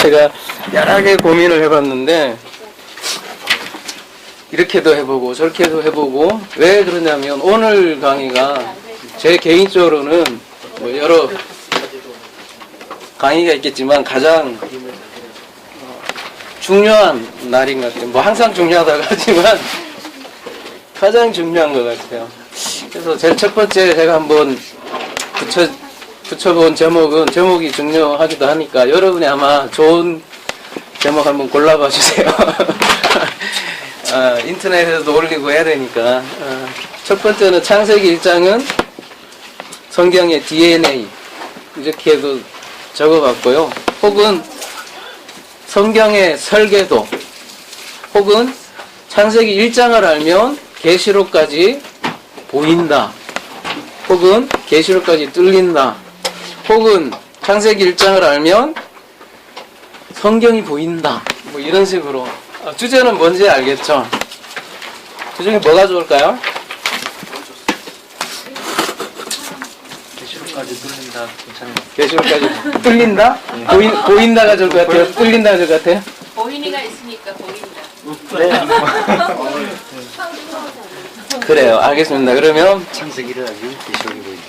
제가 여러 개 고민을 해봤는데 이렇게도 해보고 저렇게도 해보고 왜 그러냐면 오늘 강의가 제 개인적으로는 뭐 여러 강의가 있겠지만 가장 중요한 날인 것 같아요. 뭐 항상 중요하다고 하지만 가장 중요한 것 같아요. 그래서 제일 첫 번째 제가 한번 붙여본 제목이 중요하기도 하니까 여러분이 아마 좋은 제목 한번 골라봐 주세요. 인터넷에도 올리고 해야 되니까. 첫 번째는 창세기 1장은 성경의 DNA 이렇게도 적어봤고요. 혹은 성경의 설계도, 혹은 창세기 1장을 알면 계시록까지 보인다, 혹은 계시록까지 뚫린다, 혹은 창세기 1장을 알면 성경이 보인다, 뭐 이런 식으로. 주제는 뭔지 알겠죠? 그 중에 뭐가 좋을까요? 계시록까지 뚫린다. 괜찮아요. 계시록까지 뚫린다? 보인다가 좋을 것 같아요? 뚫린다가 좋을 것 같아요? 보이니가 있으니까 보인다. 그래요. 알겠습니다. 그러면 창세기를 알면 계시록이 보인다.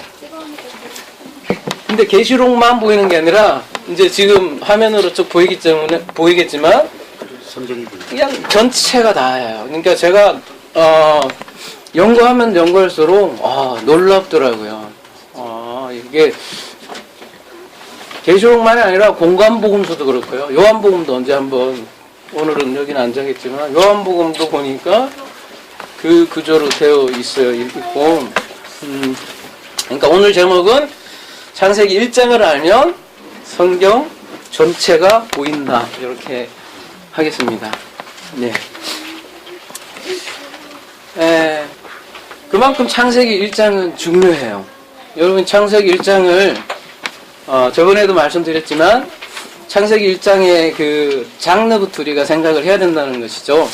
근데 계시록만 보이는 게 아니라 이제 지금 화면으로 쭉 보이겠지만 성경이 보인다. 그냥 전체가 다예요. 그러니까 제가 연구하면 연구할수록 놀랍더라고요. 이게 계시록만이 아니라 공관복음서도 그렇고요. 요한복음도 언제 한번, 오늘은 여기는 안 적겠지만 요한복음도 보니까 그 구조로 되어 있고. 그러니까 오늘 제목은 창세기 1장을 알면 성경 전체가 보인다, 이렇게 하겠습니다. 네. 그만큼 창세기 1장은 중요해요. 여러분, 창세기 1장을 저번에도 말씀드렸지만 창세기 1장의 그 장르부터 우리가 생각을 해야 된다는 것이죠.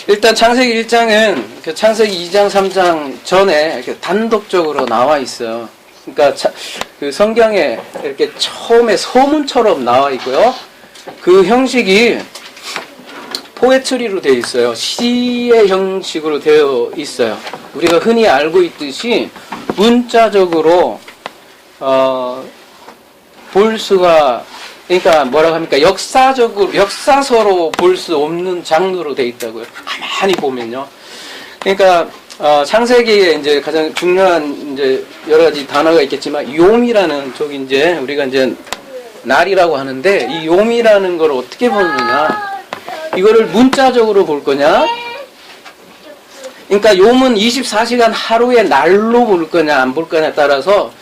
일단 창세기 1장은 그 창세기 2장, 3장 전에 이렇게 단독적으로 나와 있어요. 그러니까 그 성경에 이렇게 처음에 서문처럼 나와 있고요. 그 형식이 포에트리로 되어 있어요. 시의 형식으로 되어 있어요. 우리가 흔히 알고 있듯이 문자적으로 볼 수가, 그러니까 뭐라고 합니까? 역사서로 볼 수 없는 장르로 되어 있다고요. 가만히 보면요. 그러니까 창세기에 이제 가장 중요한 이제 여러 가지 단어가 있겠지만 요미라는 쪽이 이제 우리가 이제 날이라고 하는데, 이 요미라는 걸 어떻게 보느냐? 이거를 문자적으로 볼 거냐? 그러니까 욤은 24시간 하루의 날로 볼 거냐 안 볼 거냐에 따라서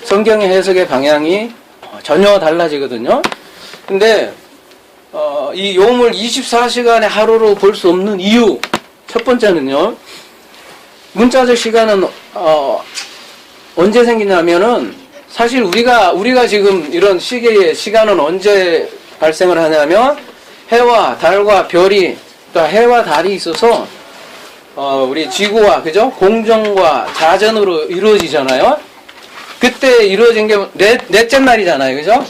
성경의 해석의 방향이 전혀 달라지거든요. 근데 이 욤을 24시간의 하루로 볼 수 없는 이유, 첫 번째는요, 문자적 시간은 언제 생기냐면은, 사실 우리가 지금 이런 시계의 시간은 언제 발생을 하냐면 해와 달과 별이, 또 해와 달이 있어서 우리 지구와, 그죠? 공정과 자전으로 이루어지잖아요. 그때 이루어진 게 넷째 날이잖아요, 그죠?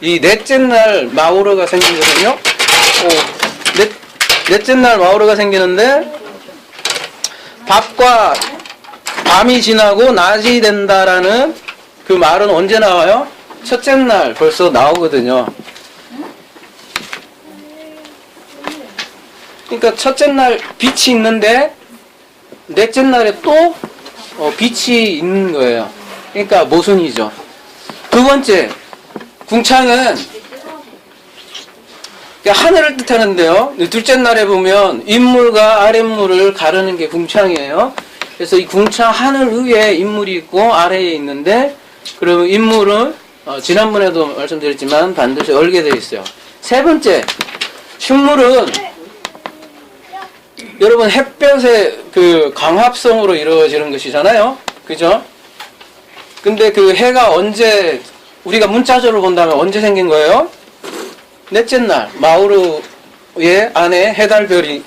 이 넷째 날 마우르가 생기거든요. 넷째 날 마우르가 생기는데, 밤이 지나고 낮이 된다라는 그 말은 언제 나와요? 첫째 날 벌써 나오거든요. 그러니까 첫째 날 빛이 있는데 넷째 날에 또 빛이 있는 거예요. 그러니까 모순이죠. 두 번째, 궁창은 하늘을 뜻하는데요. 둘째 날에 보면 윗물과 아랫물을 가르는 게 궁창이에요. 그래서 이 궁창 하늘 위에 인물이 있고 아래에 있는데, 그러면 인물은 지난번에도 말씀드렸지만 반드시 얼게 되어 있어요. 세 번째, 식물은 여러분 햇볕의 그 광합성으로 이루어지는 것이잖아요. 그죠? 근데 그 해가 언제, 우리가 문자적으로 본다면 언제 생긴 거예요? 넷째 날 마우르의 안에 해달별이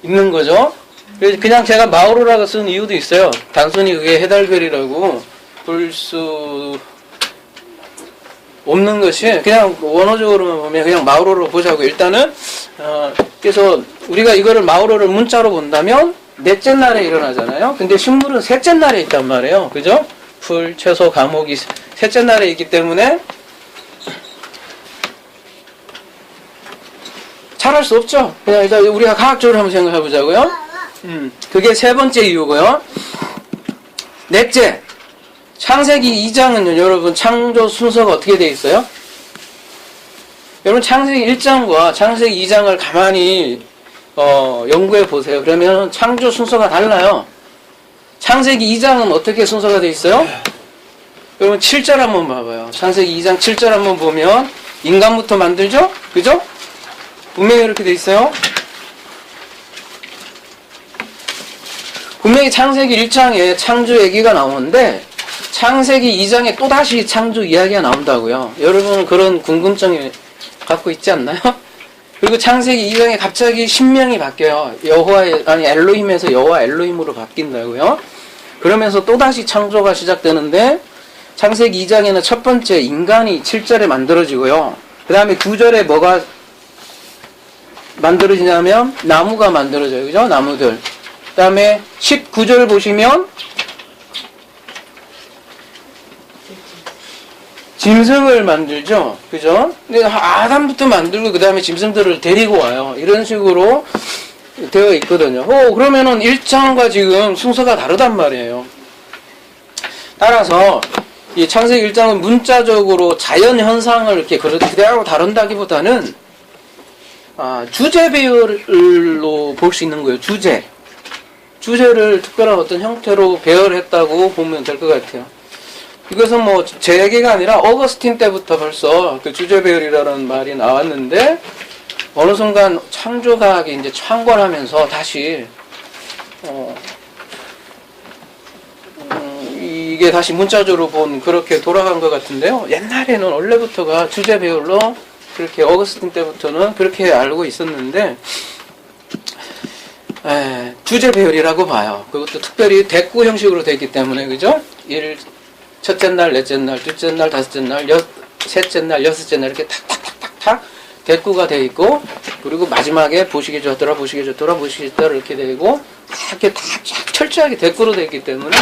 있는 거죠. 그래서 그냥 제가 마우르라고 쓴 이유도 있어요. 단순히 그게 해달별이라고 볼 수 없는 것이 그냥 원어적으로만 보면 그냥 마오로로 보자고 일단은 그래서 우리가 이거를 마오로를 문자로 본다면 넷째 날에 일어나잖아요. 근데 식물은 셋째 날에 있단 말이에요. 그죠? 풀, 채소, 과목이 셋째 날에 있기 때문에 잘할 수 없죠. 그냥 일단 우리가 과학적으로 한번 생각해 보자고요. 그게 세 번째 이유고요. 넷째, 창세기 2장은요, 여러분, 창조 순서가 어떻게 되어 있어요? 여러분, 창세기 1장과 창세기 2장을 가만히, 연구해 보세요. 그러면 창조 순서가 달라요. 창세기 2장은 어떻게 순서가 되어 있어요? 여러분, 7절 한번 봐봐요. 창세기 2장 7절 한번 보면, 인간부터 만들죠? 그죠? 분명히 이렇게 되어 있어요. 분명히 창세기 1장에 창조 얘기가 나오는데, 창세기 2장에 또다시 창조 이야기가 나온다고요. 여러분은 그런 궁금증이 갖고 있지 않나요? 그리고 창세기 2장에 갑자기 신명이 바뀌어요. 엘로힘에서 여호와 엘로힘으로 바뀐다고요. 그러면서 또다시 창조가 시작되는데 창세기 2장에는 첫 번째 인간이 7절에 만들어지고요. 그 다음에 9절에 뭐가 만들어지냐면 나무가 만들어져요. 그죠? 나무들. 그 다음에 19절 보시면 짐승을 만들죠. 그죠? 근데 아담부터 만들고 그 다음에 짐승들을 데리고 와요. 이런 식으로 되어 있거든요. 그러면은 1장과 지금 순서가 다르단 말이에요. 따라서 이 창세기 1장은 문자적으로 자연 현상을 이렇게 그대로 다룬다기보다는 주제 배열로 볼 수 있는 거예요. 주제를 특별한 어떤 형태로 배열했다고 보면 될 것 같아요. 이것은 뭐 제 얘기가 아니라 어거스틴 때부터 벌써 그 주제 배열이라는 말이 나왔는데 어느 순간 창조과학이 이제 창궐하면서 다시 이게 다시 문자적으로 본 그렇게 돌아간 것 같은데요. 옛날에는 원래부터가 주제 배열로 그렇게 어거스틴 때부터는 그렇게 알고 있었는데 주제 배열이라고 봐요. 그것도 특별히 대꾸 형식으로 되어 있기 때문에 그죠? 첫째 날, 넷째 날, 둘째 날, 다섯째 날, 셋째 날, 여섯째 날 이렇게 탁탁탁탁탁 대꾸가 되어 있고 그리고 마지막에 보시기 좋더라, 보시기 좋더라, 보시기 좋더라 이렇게 되고 이렇게 다 철저하게 대꾸로 되어 있기 때문에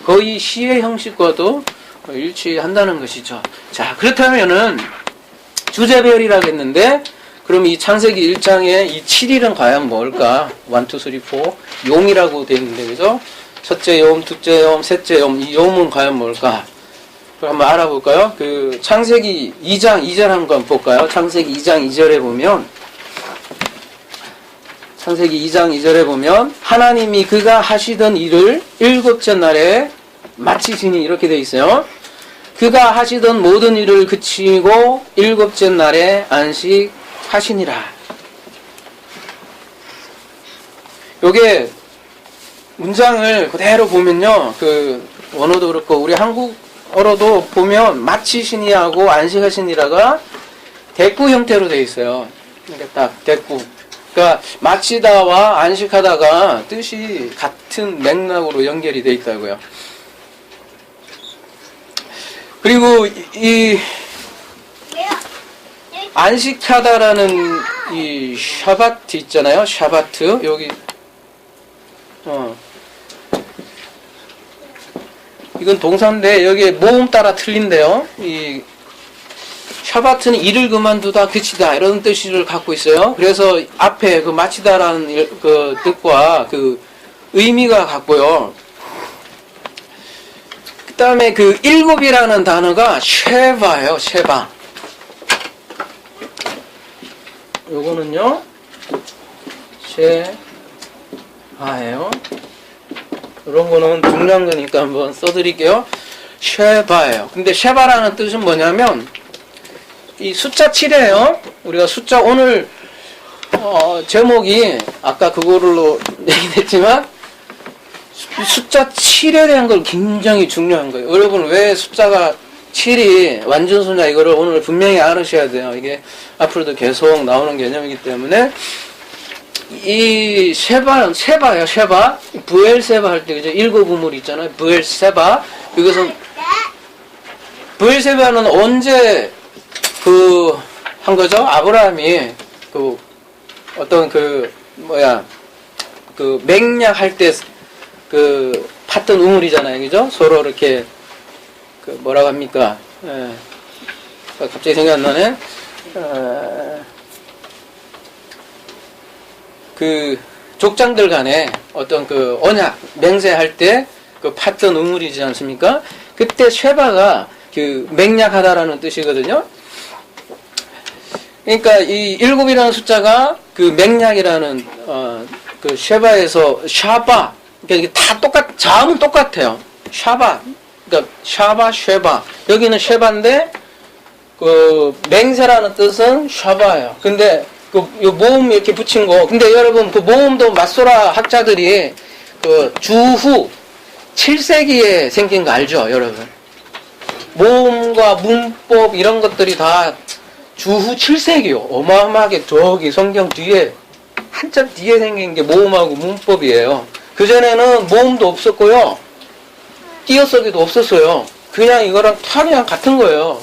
거의 시의 형식과도 일치한다는 것이죠. 자, 그렇다면은 주제 배열이라고 했는데 그럼 이 창세기 1장의 이 7일은 과연 뭘까? 1, 2, 3, 4 용이라고 되어 있는데 그죠? 첫째 욤, 둘째 욤, 셋째 욤, 이 욤은 과연 뭘까? 그럼 한번 알아볼까요? 그 창세기 2장 2절 한번 볼까요? 창세기 2장 2절에 보면 창세기 2장 2절에 보면 하나님이 그가 하시던 일을 일곱째 날에 마치시니 이렇게 되어 있어요. 그가 하시던 모든 일을 그치고 일곱째 날에 안식하시니라. 요게 문장을 그대로 보면요, 그 원어도 그렇고 우리 한국어로도 보면 마치시니하고 안식하시니라가 대꾸 형태로 되어 있어요. 이렇게 딱 대꾸. 그러니까 마치다와 안식하다가 뜻이 같은 맥락으로 연결이 되어 있다고요. 그리고 이 안식하다라는 이 샤바트 있잖아요. 샤바트 여기 이건 동사인데 여기에 모음 따라 틀린데요. 이 샤바트는 일을 그만두다 그치다 이런 뜻을 갖고 있어요. 그래서 앞에 그 마치다라는 그 뜻과 그 의미가 같고요. 그 다음에 그 일곱이라는 단어가 쉐바예요. 쉐바. 요거는요 쉐바예요. 이런 거는 중요한 거니까 한번 써드릴게요. 쉐바예요. 근데 쉐바라는 뜻은 뭐냐면 이 숫자 7이에요. 우리가 숫자 오늘 제목이 아까 그거로 얘기했지만 숫자 7에 대한 걸 굉장히 중요한 거예요. 여러분 왜 숫자가 7이 완전수냐 이거를 오늘 분명히 알으셔야 돼요. 이게 앞으로도 계속 나오는 개념이기 때문에 이 세바요. 세바 부엘세바 할 때 그죠? 일곱 우물 있잖아요. 부엘세바 이것은 부엘세바는 언제 한 거죠. 아브라함이 어떤 맹약할 때 팠던 우물이잖아요. 그죠? 서로 이렇게 뭐라고 합니까? 갑자기 생각 안 나네. 족장들 간에 어떤 언약, 맹세할 때 팠던 우물이지 않습니까? 그때 쉐바가 맹약하다라는 뜻이거든요. 그러니까 이 7이라는 숫자가 맹약이라는 쉐바에서 샤바, 그러니까 이게 다 자음은 똑같아요. 샤바, 그러니까 샤바, 쉐바. 여기는 쉐바인데 맹세라는 뜻은 샤바예요. 근데 요 모음 이렇게 붙인 거. 근데 여러분 모음도 마소라 학자들이 주후 7세기에 생긴 거 알죠, 여러분? 모음과 문법 이런 것들이 다 주후 7세기요. 어마어마하게 저기 성경 뒤에 한참 뒤에 생긴 게 모음하고 문법이에요. 그전에는 모음도 없었고요. 띄어쓰기도 없었어요. 그냥 이거랑 그냥 같은 거예요.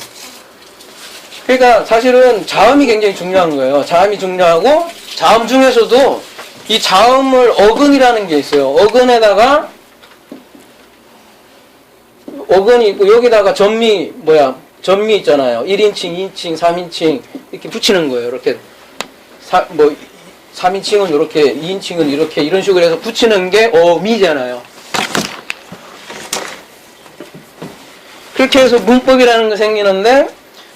그러니까 사실은 자음이 굉장히 중요한 거예요. 자음이 중요하고 자음 중에서도 이 자음을 어근이라는 게 있어요. 어근에다가 어근이 있고 여기다가 전미 있잖아요. 1인칭, 2인칭, 3인칭 이렇게 붙이는 거예요. 이렇게 3인칭은 이렇게, 2인칭은 이렇게 이런 식으로 해서 붙이는 게 어미잖아요. 그렇게 해서 문법이라는 거 생기는데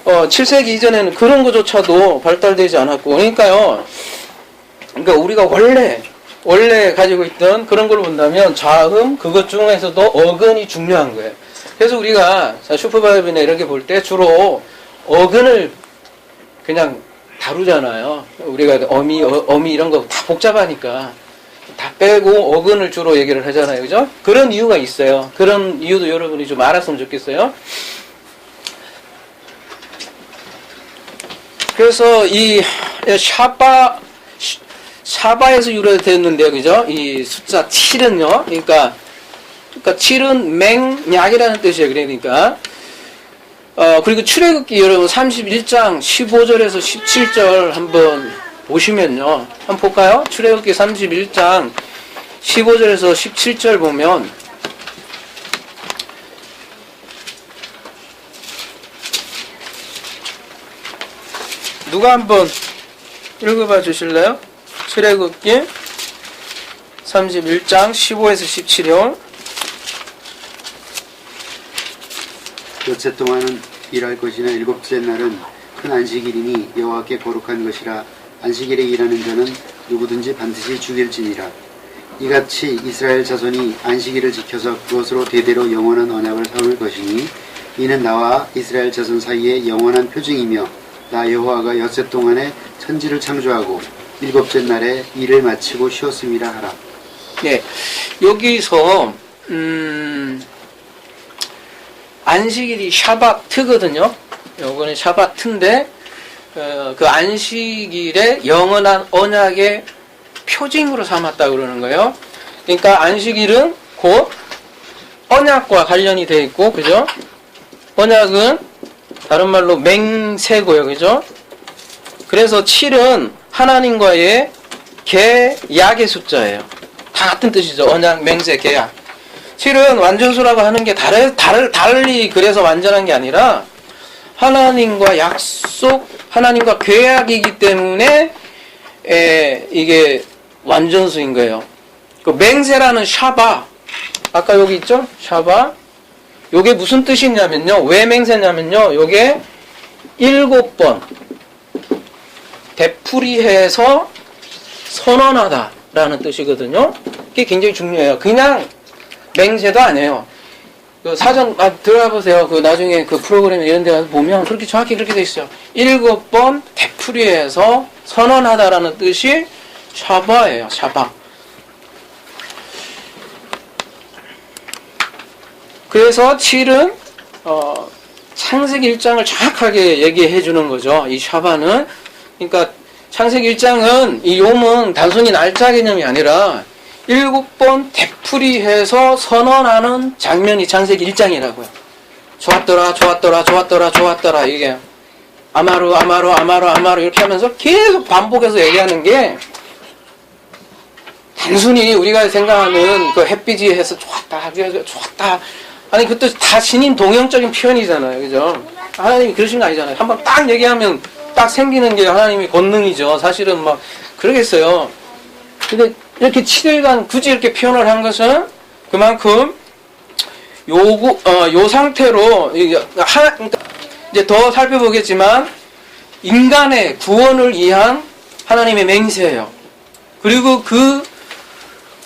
7세기 이전에는 그런 거조차도 발달되지 않았고 그러니까 우리가 원래 가지고 있던 그런 걸 본다면 자음 그것 중에서도 어근이 중요한 거예요. 그래서 우리가 슈퍼바이블이나 이렇게 볼 때 주로 어근을 그냥 다루잖아요. 우리가 어미 이런 거 다 복잡하니까 다 빼고 어근을 주로 얘기를 하잖아요. 그죠? 그런 이유가 있어요. 그런 이유도 여러분이 좀 알았으면 좋겠어요. 그래서 이 샤바에서 유래됐는데요. 그죠? 이 숫자 7은요. 그러니까 7은 맹약이라는 뜻이에요. 그러니까 그리고 출애굽기 여러분 31장 15절에서 17절 한번 보시면요. 한번 볼까요? 출애굽기 31장 15절에서 17절 보면 누가 한번 읽어봐 주실래요? 출애굽기 31장 15에서 17절. 여째 동안은 일할 것이나 일곱째 날은 큰 안식일이니 여호와께 거룩한 것이라. 안식일에 일하는 자는 누구든지 반드시 죽일지니라. 이같이 이스라엘 자손이 안식일을 지켜서 그것으로 대대로 영원한 언약을 세울 것이니 이는 나와 이스라엘 자손 사이에 영원한 표징이며 나 여호와가 여째 동안에 천지를 창조하고 일곱째 날에 일을 마치고 쉬었음이라 하라. 네, 여기서 안식일이 샤바트거든요. 요거는 샤바트인데 그 안식일에 영원한 언약의 표징으로 삼았다 그러는 거예요. 그러니까 안식일은 곧 언약과 관련이 되어 있고, 그죠? 언약은 다른 말로 맹세고요, 그죠? 그래서 7은 하나님과의 계약의 숫자예요. 다 같은 뜻이죠. 언약, 맹세, 계약. 7은 완전수라고 하는 게 달리 그래서 완전한 게 아니라 하나님과 약속, 하나님과 계약이기 때문에 이게 완전수인 거예요. 그 맹세라는 샤바, 아까 여기 있죠? 샤바. 요게 무슨 뜻이냐면요. 왜 맹세냐면요. 요게 7번 되풀이해서 선언하다라는 뜻이거든요. 그게 굉장히 중요해요. 그냥 맹세도 아니에요. 그 사전 들어가 보세요. 그 나중에 그 프로그램 이런 데 가서 보면 그렇게 정확히 그렇게 돼 있어요. 7번 되풀이해서 선언하다라는 뜻이 샤바예요. 샤바. 그래서 7은 창세기 1장을 정확하게 얘기해 주는 거죠. 이 샤바는. 그러니까 창세기 1장은 이 욤은 단순히 날짜 개념이 아니라 7번 되풀이해서 선언하는 장면이 창세기 1장이라고요. 좋았더라, 좋았더라, 좋았더라, 좋았더라. 이게 아마루, 아마루, 아마루, 아마루 이렇게 하면서 계속 반복해서 얘기하는 게 단순히 우리가 생각하는 그 햇빛이 해서 좋았다, 좋았다. 아니, 그것도 다 신인 동형적인 표현이잖아요. 그죠? 하나님이 그러신 거 아니잖아요. 한번 딱 얘기하면 딱 생기는 게 하나님의 권능이죠. 사실은 막, 그러겠어요. 근데 이렇게 7일간 굳이 이렇게 표현을 한 것은 그만큼 요 상태로, 이제 더 살펴보겠지만, 인간의 구원을 위한 하나님의 맹세예요. 그리고 그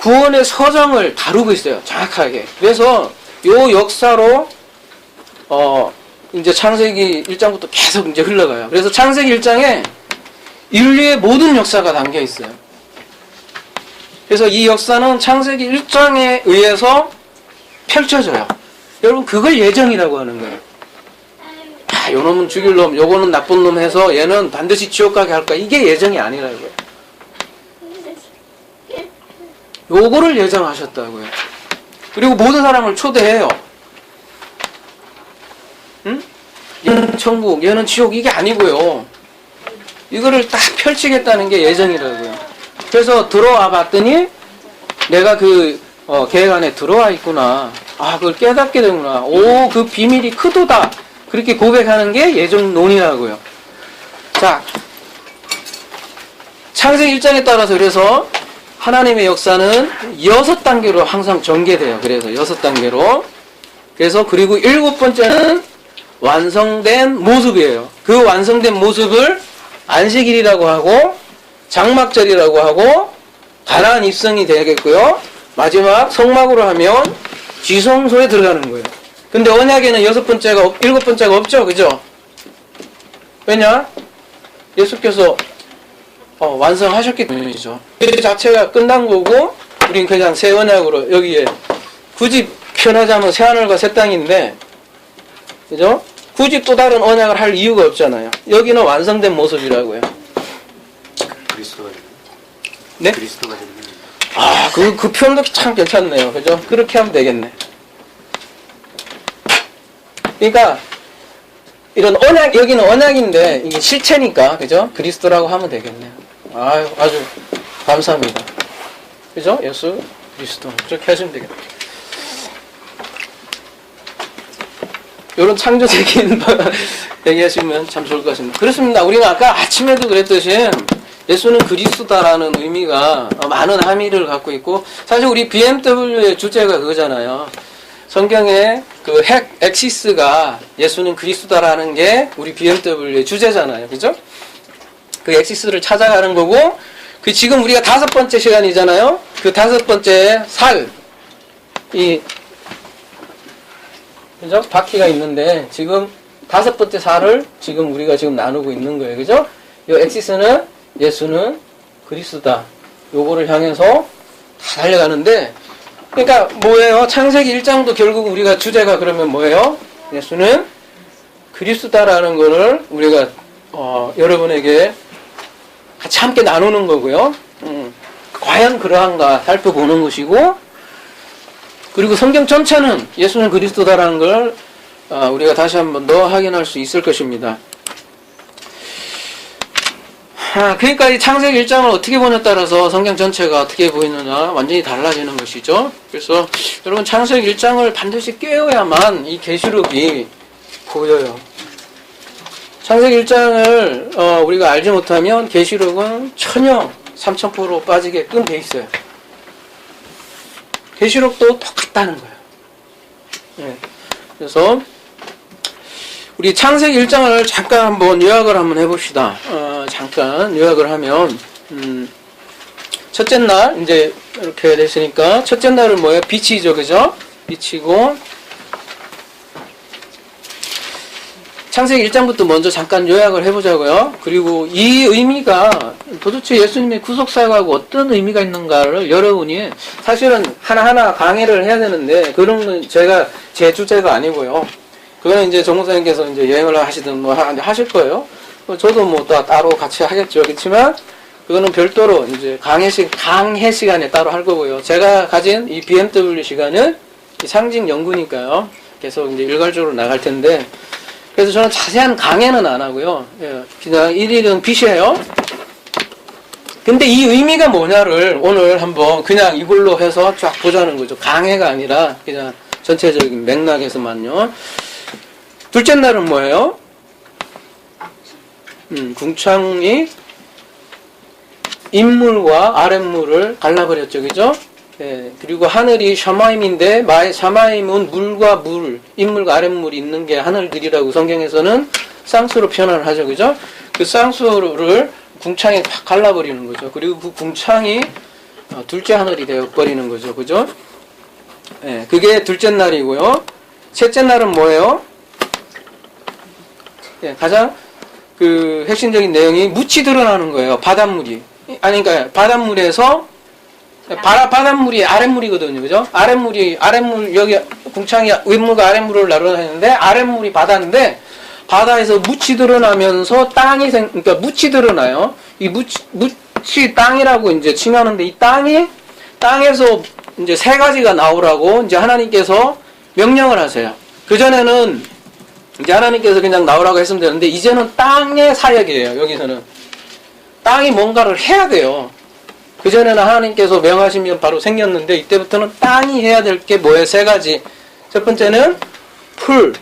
구원의 서정을 다루고 있어요. 정확하게. 그래서 요 역사로 이제 창세기 1장부터 계속 이제 흘러가요. 그래서 창세기 1장에 인류의 모든 역사가 담겨 있어요. 그래서 이 역사는 창세기 1장에 의해서 펼쳐져요. 여러분, 그걸 예정이라고 하는 거예요. 아, 요 놈은 죽일 놈, 요거는 나쁜 놈 해서 얘는 반드시 지옥 가게 할 거야. 이게 예정이 아니라고요. 요거를 예정하셨다고요. 그리고 모든 사람을 초대해요. 응? 얘는 천국, 얘는 지옥, 이게 아니고요. 이거를 딱 펼치겠다는 게 예정이라고요. 그래서 들어와 봤더니 내가 그 계획 안에 들어와 있구나. 아, 그걸 깨닫게 되구나. 오, 그 비밀이 크도다. 그렇게 고백하는 게 예정론이라고요. 자, 창세기 1장에 따라서 그래서 하나님의 역사는 6단계로 항상 전개돼요. 그래서 6단계로. 그래서 그리고 7번째는 완성된 모습이에요. 그 완성된 모습을 안식일이라고 하고 장막절이라고 하고 가나안 입성이 되겠고요. 마지막 성막으로 하면 지성소에 들어가는 거예요. 근데 언약에는 7번째가 없죠. 그죠? 왜냐? 예수께서 완성하셨기 때문이죠. 그 자체가 끝난 거고 우린 그냥 새 언약으로 여기에 굳이 표현하자면 새하늘과 새 땅인데, 그죠? 굳이 또 다른 언약을 할 이유가 없잖아요. 여기는 완성된 모습이라고요. 그리스도가 되는. 네? 그리스도가 되는. 아, 그 표현도 참 괜찮네요. 그죠? 그렇게 하면 되겠네. 그러니까 이런 언약, 여기는 언약인데 이게 실체니까, 그죠? 그리스도라고 하면 되겠네요. 아유, 아주 감사합니다. 그죠? 예수 그리스도. 그렇게 하시면 되겠네요. 이런 창조적인 얘기하시면 참 좋을 것 같습니다. 그렇습니다. 우리가 아까 아침에도 그랬듯이 예수는 그리스도다라는 의미가 많은 함의를 갖고 있고, 사실 우리 BMW의 주제가 그거잖아요. 성경에 그 엑시스가 예수는 그리스도다라는 게 우리 BMW의 주제잖아요. 그죠? 그 엑시스를 찾아가는 거고, 그 지금 우리가 5번째 시간이잖아요. 그 5번째 살, 그죠? 바퀴가 있는데 지금 5번째 살을 지금 우리가 지금 나누고 있는 거예요. 그죠? 이 엑시스는 예수는 그리스도다. 요거를 향해서 다 달려가는데, 그러니까 뭐예요? 창세기 1장도 결국 우리가 주제가 그러면 뭐예요? 예수는 그리스도다라는 거를 우리가 여러분에게 같이 함께 나누는 거고요. 과연 그러한가 살펴보는 것이고, 그리고 성경 전체는 예수는 그리스도다라는 걸 우리가 다시 한 번 더 확인할 수 있을 것입니다. 그러니까 이 창세기 1장을 어떻게 보냐에 따라서 성경 전체가 어떻게 보이느냐 완전히 달라지는 것이죠. 그래서 여러분 창세기 1장을 반드시 깨어야만 이 계시록이 보여요. 창세기 1장을 우리가 알지 못하면 계시록은 전혀 3000% 빠지게끔 돼 있어요. 계시록도 똑같다는 거예요. 네. 그래서 우리 창세기 1장을 잠깐 한번 요약을 한번 해봅시다. 잠깐 요약을 하면 첫째 날 이제 이렇게 됐으니까 첫째 날은 뭐예요? 빛이죠, 그죠? 빛이고, 창세기 1장부터 먼저 잠깐 요약을 해보자고요. 그리고 이 의미가 도대체 예수님의 구속사역하고 어떤 의미가 있는가를 여러분이 사실은 하나하나 강의를 해야 되는데, 그런 건 제 주제가 아니고요. 그거는 이제 정목사님께서 이제 여행을 하시든 뭐 하실 거예요. 저도 뭐 따로 같이 하겠죠. 그렇지만 그거는 별도로 이제 강해 시간에 따로 할 거고요. 제가 가진 이 BMW 시간은 이 상징 연구니까요. 계속 이제 일괄적으로 나갈 텐데, 그래서 저는 자세한 강해는 안 하고요. 예, 그냥 일일은 빛이에요. 근데 이 의미가 뭐냐를 오늘 한번 그냥 이걸로 해서 쫙 보자는 거죠. 강해가 아니라 그냥 전체적인 맥락에서만요. 둘째 날은 뭐예요? 궁창이 인물과 아랫물을 갈라버렸죠. 그죠? 예, 그리고 하늘이 샤마임인데 샤마임은 물과 물, 인물과 아랫물이 있는 게 하늘들이라고 성경에서는 쌍수로 표현을 하죠. 그죠? 그 쌍수를 궁창에 팍 갈라버리는 거죠. 그리고 그 궁창이 둘째 하늘이 되어버리는 거죠. 그죠? 예, 그게 둘째 날이고요. 셋째 날은 뭐예요? 예, 가장 그 핵심적인 내용이 묻이 드러나는 거예요. 바닷물이. 아니, 그러니까 바닷물에서 바닷물이 아랫물이거든요. 그죠? 아랫물, 여기 궁창이 윗물과 아랫물을 나눠놨는데, 아랫물이 바다인데, 바다에서 묻이 드러나면서 그러니까 묻이 드러나요. 이 묻이 땅이라고 이제 칭하는데, 이 땅에서 이제 세 가지가 나오라고 이제 하나님께서 명령을 하세요. 그전에는 이제 하나님께서 그냥 나오라고 했으면 되는데, 이제는 땅의 사역이에요. 여기서는. 땅이 뭔가를 해야 돼요. 그전에는 하나님께서 명하시면 바로 생겼는데, 이때부터는 땅이 해야 될 게 뭐예요? 세 가지. 첫 번째는 풀.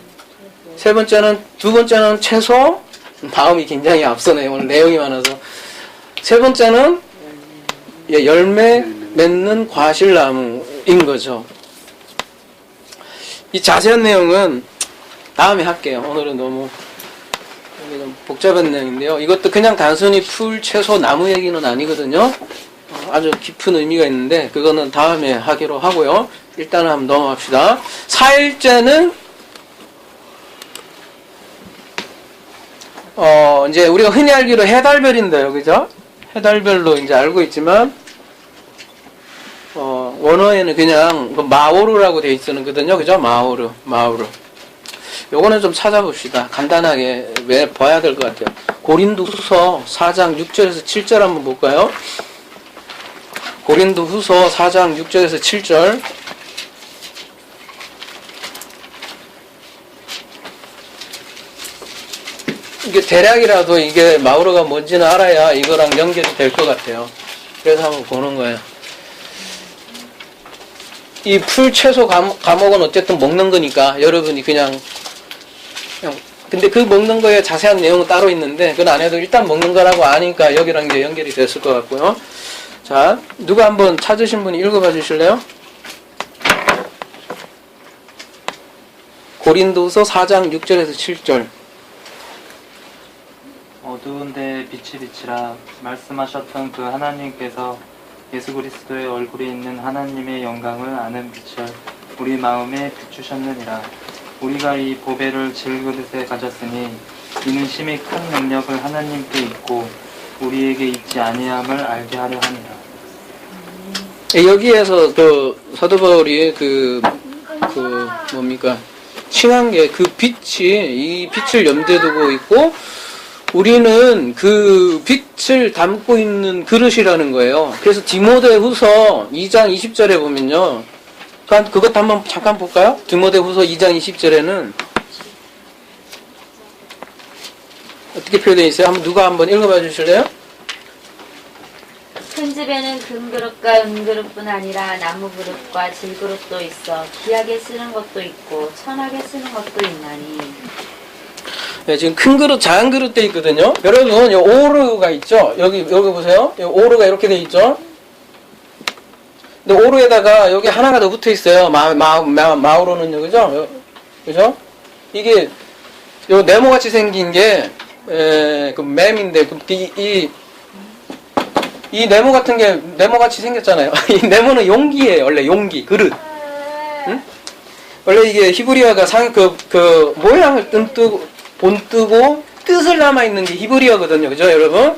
두 번째는 채소. 마음이 굉장히 앞서네요. 오늘 내용이 많아서. 세 번째는 열매 맺는 과실나무인 거죠. 이 자세한 내용은 다음에 할게요. 오늘은 너무 좀 복잡한 내용인데요. 이것도 그냥 단순히 풀, 채소, 나무 얘기는 아니거든요. 아주 깊은 의미가 있는데 그거는 다음에 하기로 하고요. 일단은 한번 넘어갑시다. 4일째는 이제 우리가 흔히 알기로 해달별인데요. 그죠? 해달별로 이제 알고 있지만 원어에는 그냥 마오르라고 되어 있거든요. 그죠? 마오르. 요거는 좀 찾아봅시다. 간단하게 왜 봐야 될 것 같아요. 고린도후서 4장 6절에서 7절 한번 볼까요? 고린도후서 4장 6절에서 7절. 이게 대략이라도 이게 마오르가 뭔지는 알아야 이거랑 연결이 될 것 같아요. 그래서 한번 보는 거예요. 이 풀, 채소 과목은 어쨌든 먹는 거니까 여러분이 그냥 근데 그 먹는 거에 자세한 내용은 따로 있는데 그건 안 해도 일단 먹는 거라고 아니까 여기랑 이제 연결이 됐을 것 같고요. 자, 누가 한번 찾으신 분이 읽어봐 주실래요? 고린도서 4장 6절에서 7절. 어두운데 빛이 비치라 말씀하셨던 그 하나님께서 예수 그리스도의 얼굴이 있는 하나님의 영광을 아는 빛을 우리 마음에 비추셨느니라. 우리가 이 보배를 질그릇에 가졌으니 이는 심히 큰 능력을 하나님께 있고 우리에게 있지 아니함을 알게 하려 함이라. 여기에서 그 사도 바울이 뭡니까? 칭한 게 그 빛이 이 빛을 염두에 두고 있고 우리는 그 빛을 담고 있는 그릇이라는 거예요. 그래서 디모데후서 2장 20절에 보면요. 그것 한번 잠깐 볼까요? 디모데후서 2장 20절에는 어떻게 표현되어 있어요? 누가 한번 읽어봐 주실래요? 큰 집에는 금그릇과 은그릇뿐 아니라 나무그릇과 질그릇도 있어 귀하게 쓰는 것도 있고 천하게 쓰는 것도 있나니. 네, 지금 큰 그릇, 작은 그릇 돼 있거든요. 여러분, 이 오르가 있죠? 여기 보세요. 이 오르가 이렇게 돼 있죠? 근데 오르에다가 여기 하나가 더 붙어 있어요. 마오로는요, 그죠? 그죠? 이게, 요 네모같이 생긴 게, 그 맴인데, 이 네모 같은 게 네모같이 생겼잖아요. 이 네모는 용기예요. 원래 용기, 그릇. 응? 원래 이게 히브리어가 모양을 본뜨고 뜻을 남아있는 게 히브리어거든요. 그죠, 여러분?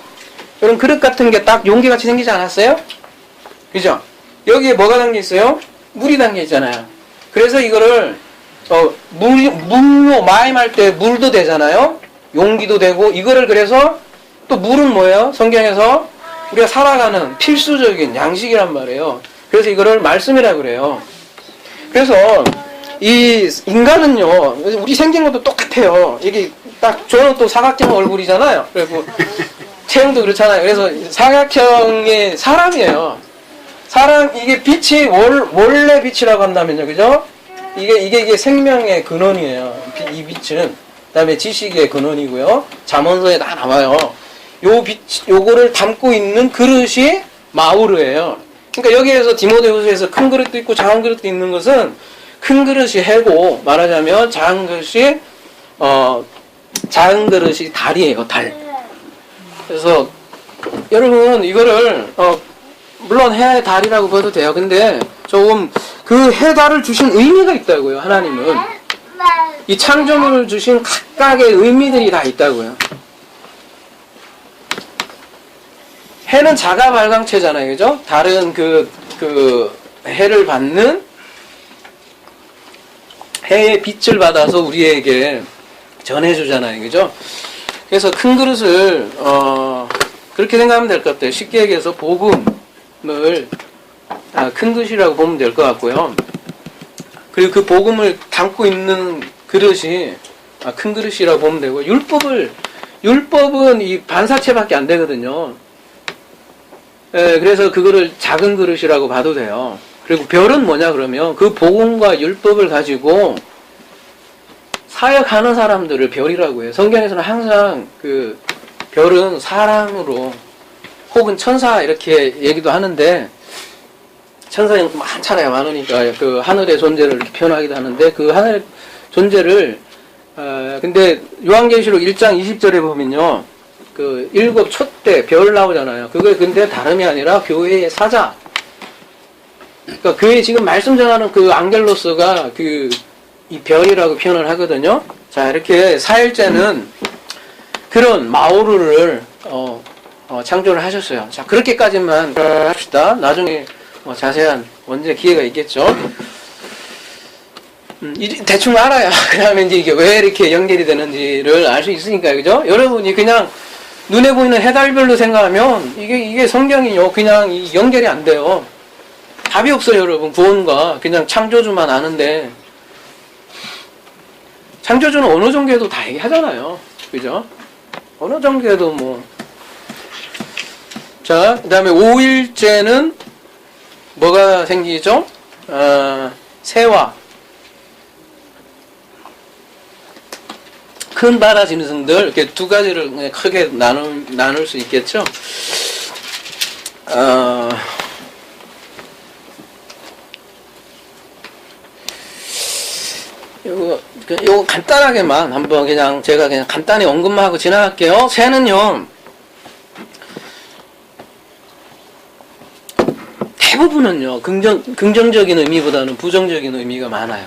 이런 그릇 같은 게 딱 용기같이 생기지 않았어요? 그죠? 여기에 뭐가 담겨 있어요? 물이 담겨 있잖아요. 그래서 이거를, 물로 마임할 때 물도 되잖아요? 용기도 되고, 이거를 그래서 또 물은 뭐예요? 성경에서 우리가 살아가는 필수적인 양식이란 말이에요. 그래서 이거를 말씀이라고 그래요. 그래서 이 인간은요, 우리 생긴 것도 똑같아요. 이게 딱 저는 또 사각형 얼굴이잖아요. 그리고 체형도 그렇잖아요. 그래서 사각형의 사람이에요. 사람, 이게 빛이 원래 빛이라고 한다면요, 그죠? 이게 생명의 근원이에요. 이 빛은. 그 다음에 지식의 근원이고요. 잠언서에 다 나와요. 요 빛, 요거를 담고 있는 그릇이 마우르예요. 그러니까 여기에서 디모데후서에서 큰 그릇도 있고 작은 그릇도 있는 것은 큰 그릇이 해고, 말하자면 작은 그릇이 달이에요, 달. 그래서 여러분 이거를 물론 해의 달이라고 봐도 돼요. 근데 조금 그 해달을 주신 의미가 있다고요. 하나님은 이 창조물을 주신 각각의 의미들이 다 있다고요. 해는 자가 발광체잖아요, 그죠? 달은 그 해를 받는 해의 빛을 받아서 우리에게 전해주잖아요, 그죠? 그래서 큰 그릇을 그렇게 생각하면 될 것 같아요. 쉽게 얘기해서 복음을 큰 그릇이라고 보면 될 것 같고요. 그리고 그 복음을 담고 있는 그릇이 큰 그릇이라고 보면 되고, 율법은 이 반사체밖에 안 되거든요. 그래서 그거를 작은 그릇이라고 봐도 돼요. 그리고 별은 뭐냐 그러면 그 복음과 율법을 가지고 사역하는 사람들을 별이라고 해요. 성경에서는 항상 그 별은 사람으로 혹은 천사 이렇게 얘기도 하는데, 천사는 많잖아요. 많으니까 그 하늘의 존재를 이렇게 표현하기도 하는데, 그 하늘의 존재를 근데 요한계시록 1장 20절에 보면요, 그 7 촛대 별 나오잖아요. 그게 근데 다름이 아니라 교회의 사자. 그러니까 교회 지금 말씀 전하는 그 앙겔로스가 이 별이라고 표현을 하거든요. 자, 이렇게 사일제는 그런 마오르를 창조를 하셨어요. 자, 그렇게까지만 합시다. 나중에 자세한 언제 기회가 있겠죠. 대충 알아야 그 다음에 이제 이게 왜 이렇게 연결이 되는지를 알 수 있으니까요, 그죠? 여러분이 그냥 눈에 보이는 해달별로 생각하면 이게 성경이요, 그냥 연결이 안 돼요. 답이 없어요, 여러분. 구원과 그냥 창조주만 아는데, 창조주는 어느 정도에도 다 얘기하잖아요, 그죠? 어느 정도에도 뭐. 자, 그 다음에 5일째는 뭐가 생기죠? 세와 큰 바다 짐승들, 이렇게 두 가지를 그냥 크게 나눌 수 있겠죠? 요거 간단하게만 한번 제가 그냥 간단히 언급만 하고 지나갈게요. 새는요, 대부분은요, 긍정적인 의미보다는 부정적인 의미가 많아요.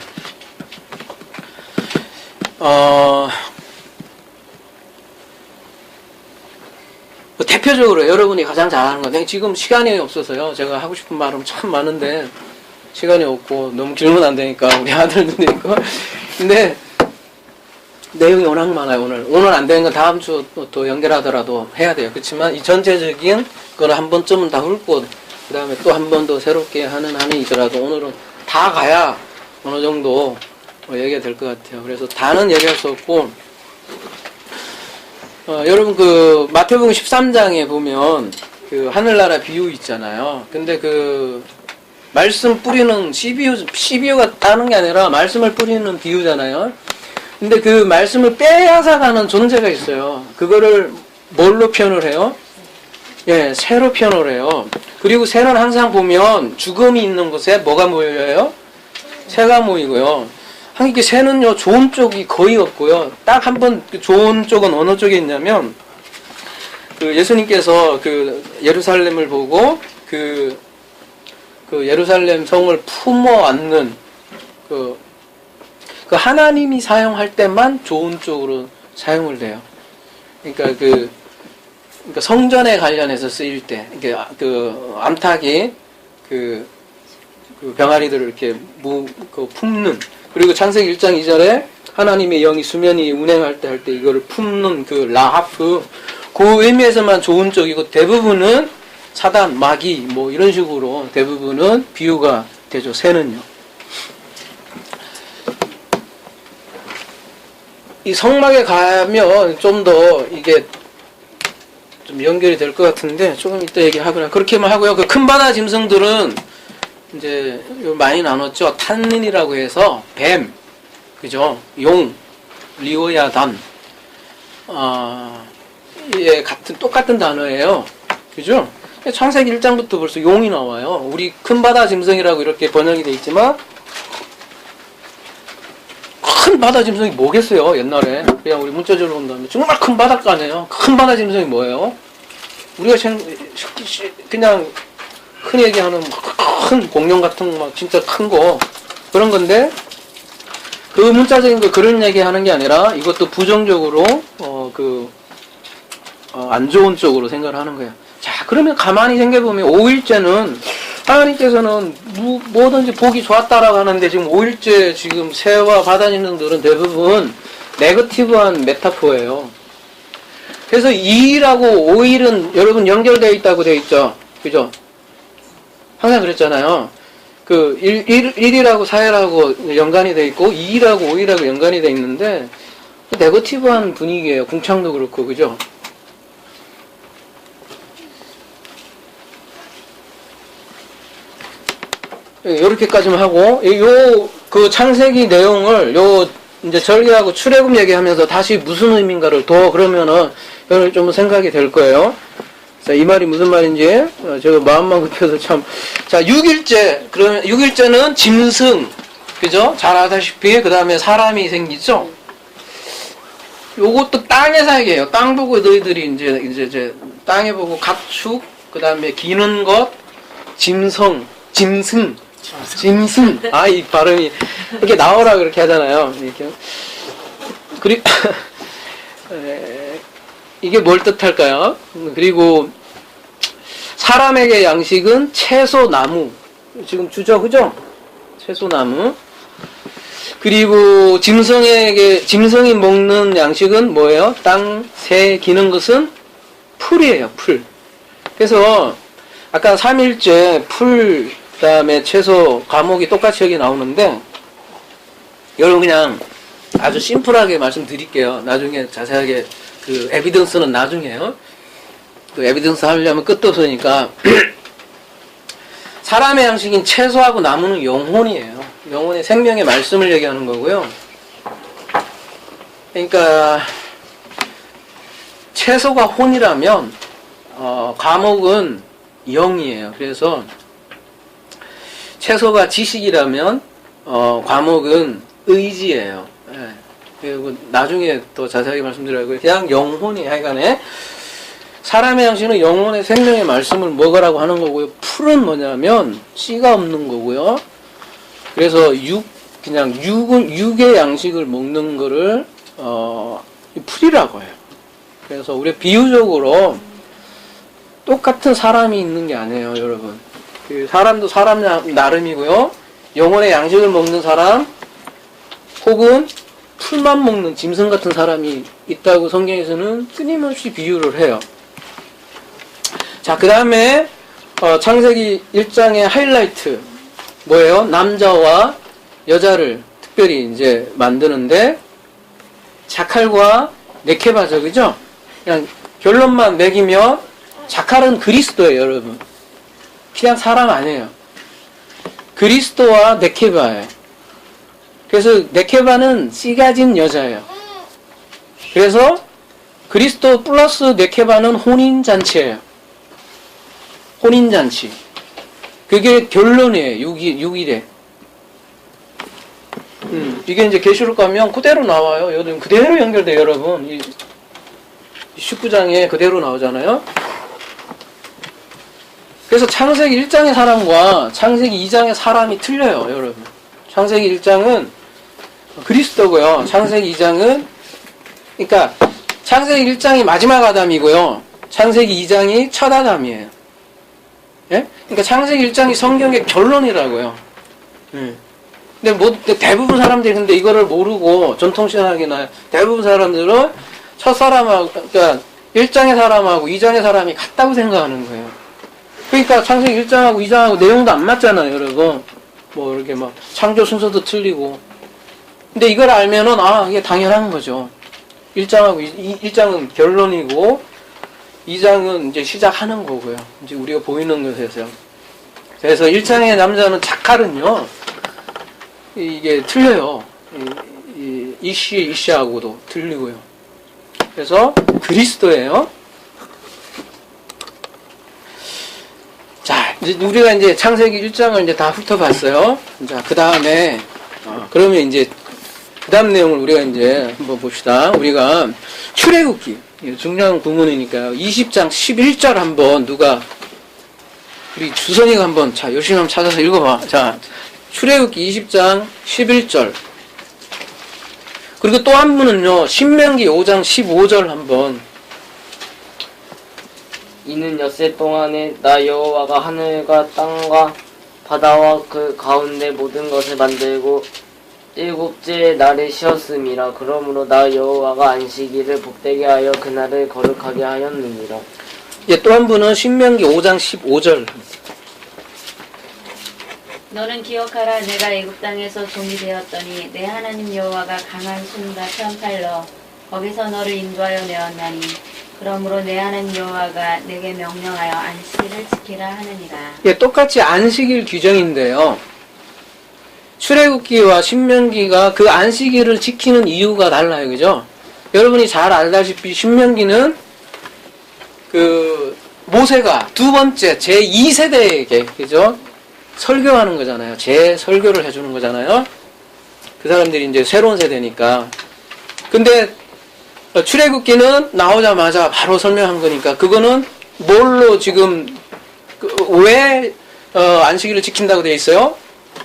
대표적으로 여러분이 가장 잘하는 건, 지금 시간이 없어서요, 제가 하고 싶은 말은 참 많은데 시간이 없고 너무 길면 안 되니까 우리 아들도 있고, 근데 내용이 워낙 많아요. 오늘 안 되는 건 다음 주 또 연결하더라도 해야 돼요. 그렇지만 이 전체적인 거를 한 번쯤은 다 훑고 그 다음에 또 한 번 더 새롭게 하는 한이 있더라도 오늘은 다 가야 어느 정도 얘기가 될 것 같아요. 그래서 다는 얘기할 수 없고, 여러분 그 마태복음 13장에 보면 그 하늘나라 비유 있잖아요. 근데 그 말씀 뿌리는 CBU가 따는 게 아니라 말씀을 뿌리는 비유잖아요. 근데 그 말씀을 빼앗아가는 존재가 있어요. 그거를 뭘로 표현을 해요? 예, 새로 표현을 해요. 그리고 새는 항상 보면 죽음이 있는 곳에 뭐가 모여요? 새가 모이고요. 하긴 새는요, 좋은 쪽이 거의 없고요. 딱 한 번 좋은 쪽은 어느 쪽에 있냐면, 그 예수님께서 그 예루살렘을 보고 그 예루살렘 성을 품어 안는 그 하나님이 사용할 때만 좋은 쪽으로 사용을 돼요. 그러니까 성전에 관련해서 쓰일 때, 그 암탉이 그 병아리들을 이렇게 품는, 그리고 창세기 1장 2절에 하나님의 영이 수면 위에 운행할 때 이거를 품는 그 라합 그 의미에서만 좋은 쪽이고, 대부분은 사단, 마귀 뭐 이런 식으로 대부분은 비유가 되죠. 새는요. 이 성막에 가면 좀 더 이게 좀 연결이 될 것 같은데 조금 이따 얘기하거나 그렇게만 하고요. 그 큰 바다 짐승들은 이제 많이 나눴죠. 탄닌이라고 해서 뱀, 그죠? 용, 리오야단, 예, 똑같은 단어예요. 그죠? 창세기 1장부터 벌써 용이 나와요. 우리 큰 바다 짐승이라고 이렇게 번역이 돼 있지만 큰 바다 짐승이 뭐겠어요? 옛날에 그냥 우리 문자적으로 본다면 정말 큰 바닷가네요. 큰 바다 짐승이 뭐예요? 우리가 그냥 흔히 얘기하는 큰 공룡 같은 막 진짜 큰 거 그런 건데 그 문자적인 거 그런 얘기하는 게 아니라 이것도 부정적으로 안 좋은 쪽으로 생각을 하는 거예요. 자, 그러면 가만히 생각해보면 5일째는 하나님께서는 뭐든지 보기 좋았다라고 하는데 지금 5일째 지금 새와 바다 짐승들은 대부분 네거티브한 메타포예요. 그래서 2일하고 5일은 여러분 연결되어 있다고 되어 있죠. 그죠? 항상 그랬잖아요. 그 1일하고 4일하고 연관이 되어 있고 2일하고 5일하고 연관이 되어 있는데 네거티브한 분위기예요. 궁창도 그렇고 그죠? 요렇게까지만 하고 그 창세기 내용을 이제 절기하고 출애굽 얘기하면서 다시 무슨 의미인가를 더 그러면은 여러분 좀 생각이 될 거예요. 자, 이 말이 무슨 말인지 제가 마음만 급해서 참. 자, 6일째. 그러면 6일째는 짐승. 그죠? 잘 아다시피 그다음에 사람이 생기죠. 요것도 땅에 살게요. 땅 보고 너희들이 이제 땅에 보고 가축, 그다음에 기는 것, 짐승. 아, 이 발음이 이렇게 나오라 그렇게 하잖아요. 이렇게. 그리고 이게 뭘 뜻할까요? 그리고 사람에게 양식은 채소, 나무. 지금 주죠, 그죠? 채소, 나무. 그리고 짐승이 먹는 양식은 뭐예요? 땅, 새, 기는 것은 풀이에요, 풀. 그래서 아까 3일째 풀, 그다음에 채소, 과목이 똑같이 여기 나오는데 여러분 그냥 아주 심플하게 말씀드릴게요. 나중에 자세하게 그 에비던스는 나중에요. 그 에비던스 하려면 끝도 없으니까 사람의 양식인 채소하고 나무는 영혼이에요. 영혼의 생명의 말씀을 얘기하는 거고요. 그러니까 채소가 혼이라면 과목은 영이에요. 그래서 채소가 지식이라면 과목은 의지예요. 예. 그리고 나중에 더 자세하게 말씀드리려고요. 그냥 영혼이 하여간에 사람의 양식은 영혼의 생명의 말씀을 먹으라고 하는 거고요. 풀은 뭐냐면 씨가 없는 거고요. 그래서 그냥 육의 양식을 먹는 거를 풀이라고 해요. 그래서 우리 비유적으로 똑같은 사람이 있는 게 아니에요, 여러분. 그 사람도 사람 나름이고요. 영혼의 양식을 먹는 사람 혹은 풀만 먹는 짐승 같은 사람이 있다고 성경에서는 끊임없이 비유를 해요. 자, 그 다음에 창세기 1장의 하이라이트 뭐예요? 남자와 여자를 특별히 이제 만드는데 자칼과 네케바죠, 그죠? 그냥 결론만 매기면 자칼은 그리스도예요, 여러분. 그냥 사람 아니에요. 그리스도와 네케바예요. 그래서 네케바는 씨 가진 여자예요. 그래서 그리스도 플러스 네케바는 혼인잔치예요. 혼인잔치. 그게 결론이에요. 6일에. 이게 이제 계시록 가면 그대로 나와요. 여러분 그대로 연결돼요, 여러분. 이 19장에 그대로 나오잖아요. 그래서 창세기 1장의 사람과 창세기 2장의 사람이 틀려요, 여러분. 창세기 1장은 그리스도고요. 창세기 2장은 그러니까 창세기 1장이 마지막 아담이고요. 창세기 2장이 첫 아담이에요. 예? 그러니까 창세기 1장이 성경의 결론이라고요. 근데 대부분 사람들이 근데 이거를 모르고 전통신학이나 대부분 사람들은 첫 사람하고 그러니까 1장의 사람하고 2장의 사람이 같다고 생각하는 거예요. 그러니까 창세기 1장하고 2장하고 내용도 안 맞잖아요, 여러분. 뭐 이렇게 막 창조 순서도 틀리고 근데 이걸 알면은 이게 당연한 거죠. 1장하고 1장은 결론이고 2장은 이제 시작하는 거고요. 이제 우리가 보이는 것에서. 그래서 1장의 남자는 자칼은요, 이게 틀려요. 이씨하고도 틀리고요. 그래서 그리스도예요. 자, 이제 우리가 이제 창세기 1장을 이제 다 훑어봤어요. 자, 그 다음에, 그러면 이제, 그 다음 내용을 우리가 이제 한번 봅시다. 우리가 출애굽기, 중요한 구문이니까요. 20장 11절 한번 누가, 우리 주선이가 한번, 자, 열심히 한번 찾아서 읽어봐. 자, 출애굽기 20장 11절. 그리고 또 한 분은요, 신명기 5장 15절 한번. 이는 엿새 동안에 나 여호와가 하늘과 땅과 바다와 그 가운데 모든 것을 만들고 일곱째 날에 쉬었음이라. 그러므로 나 여호와가 안식일을 복되게 하여 그날을 거룩하게 하였느니라. 예, 또 한 분은 신명기 5장 15절. 너는 기억하라. 내가 애굽 땅에서 종이 되었더니 내 하나님 여호와가 강한 손과 편 팔로 거기서 너를 인도하여 내었나니 그러므로 내 하나님 여호와가 내게 명령하여 안식일을 지키라 하느니라. 예, 똑같이 안식일 규정인데요. 출애굽기와 신명기가 그 안식일을 지키는 이유가 달라요. 그죠? 여러분이 잘 알다시피 신명기는 그 모세가 두 번째 제2세대에게 그죠? 설교하는 거잖아요. 재설교를 해주는 거잖아요. 그 사람들이 이제 새로운 세대니까. 근데 출애굽기는 나오자마자 바로 설명한 거니까 그거는 뭘로 지금 왜 안식일을 지킨다고 되어 있어요?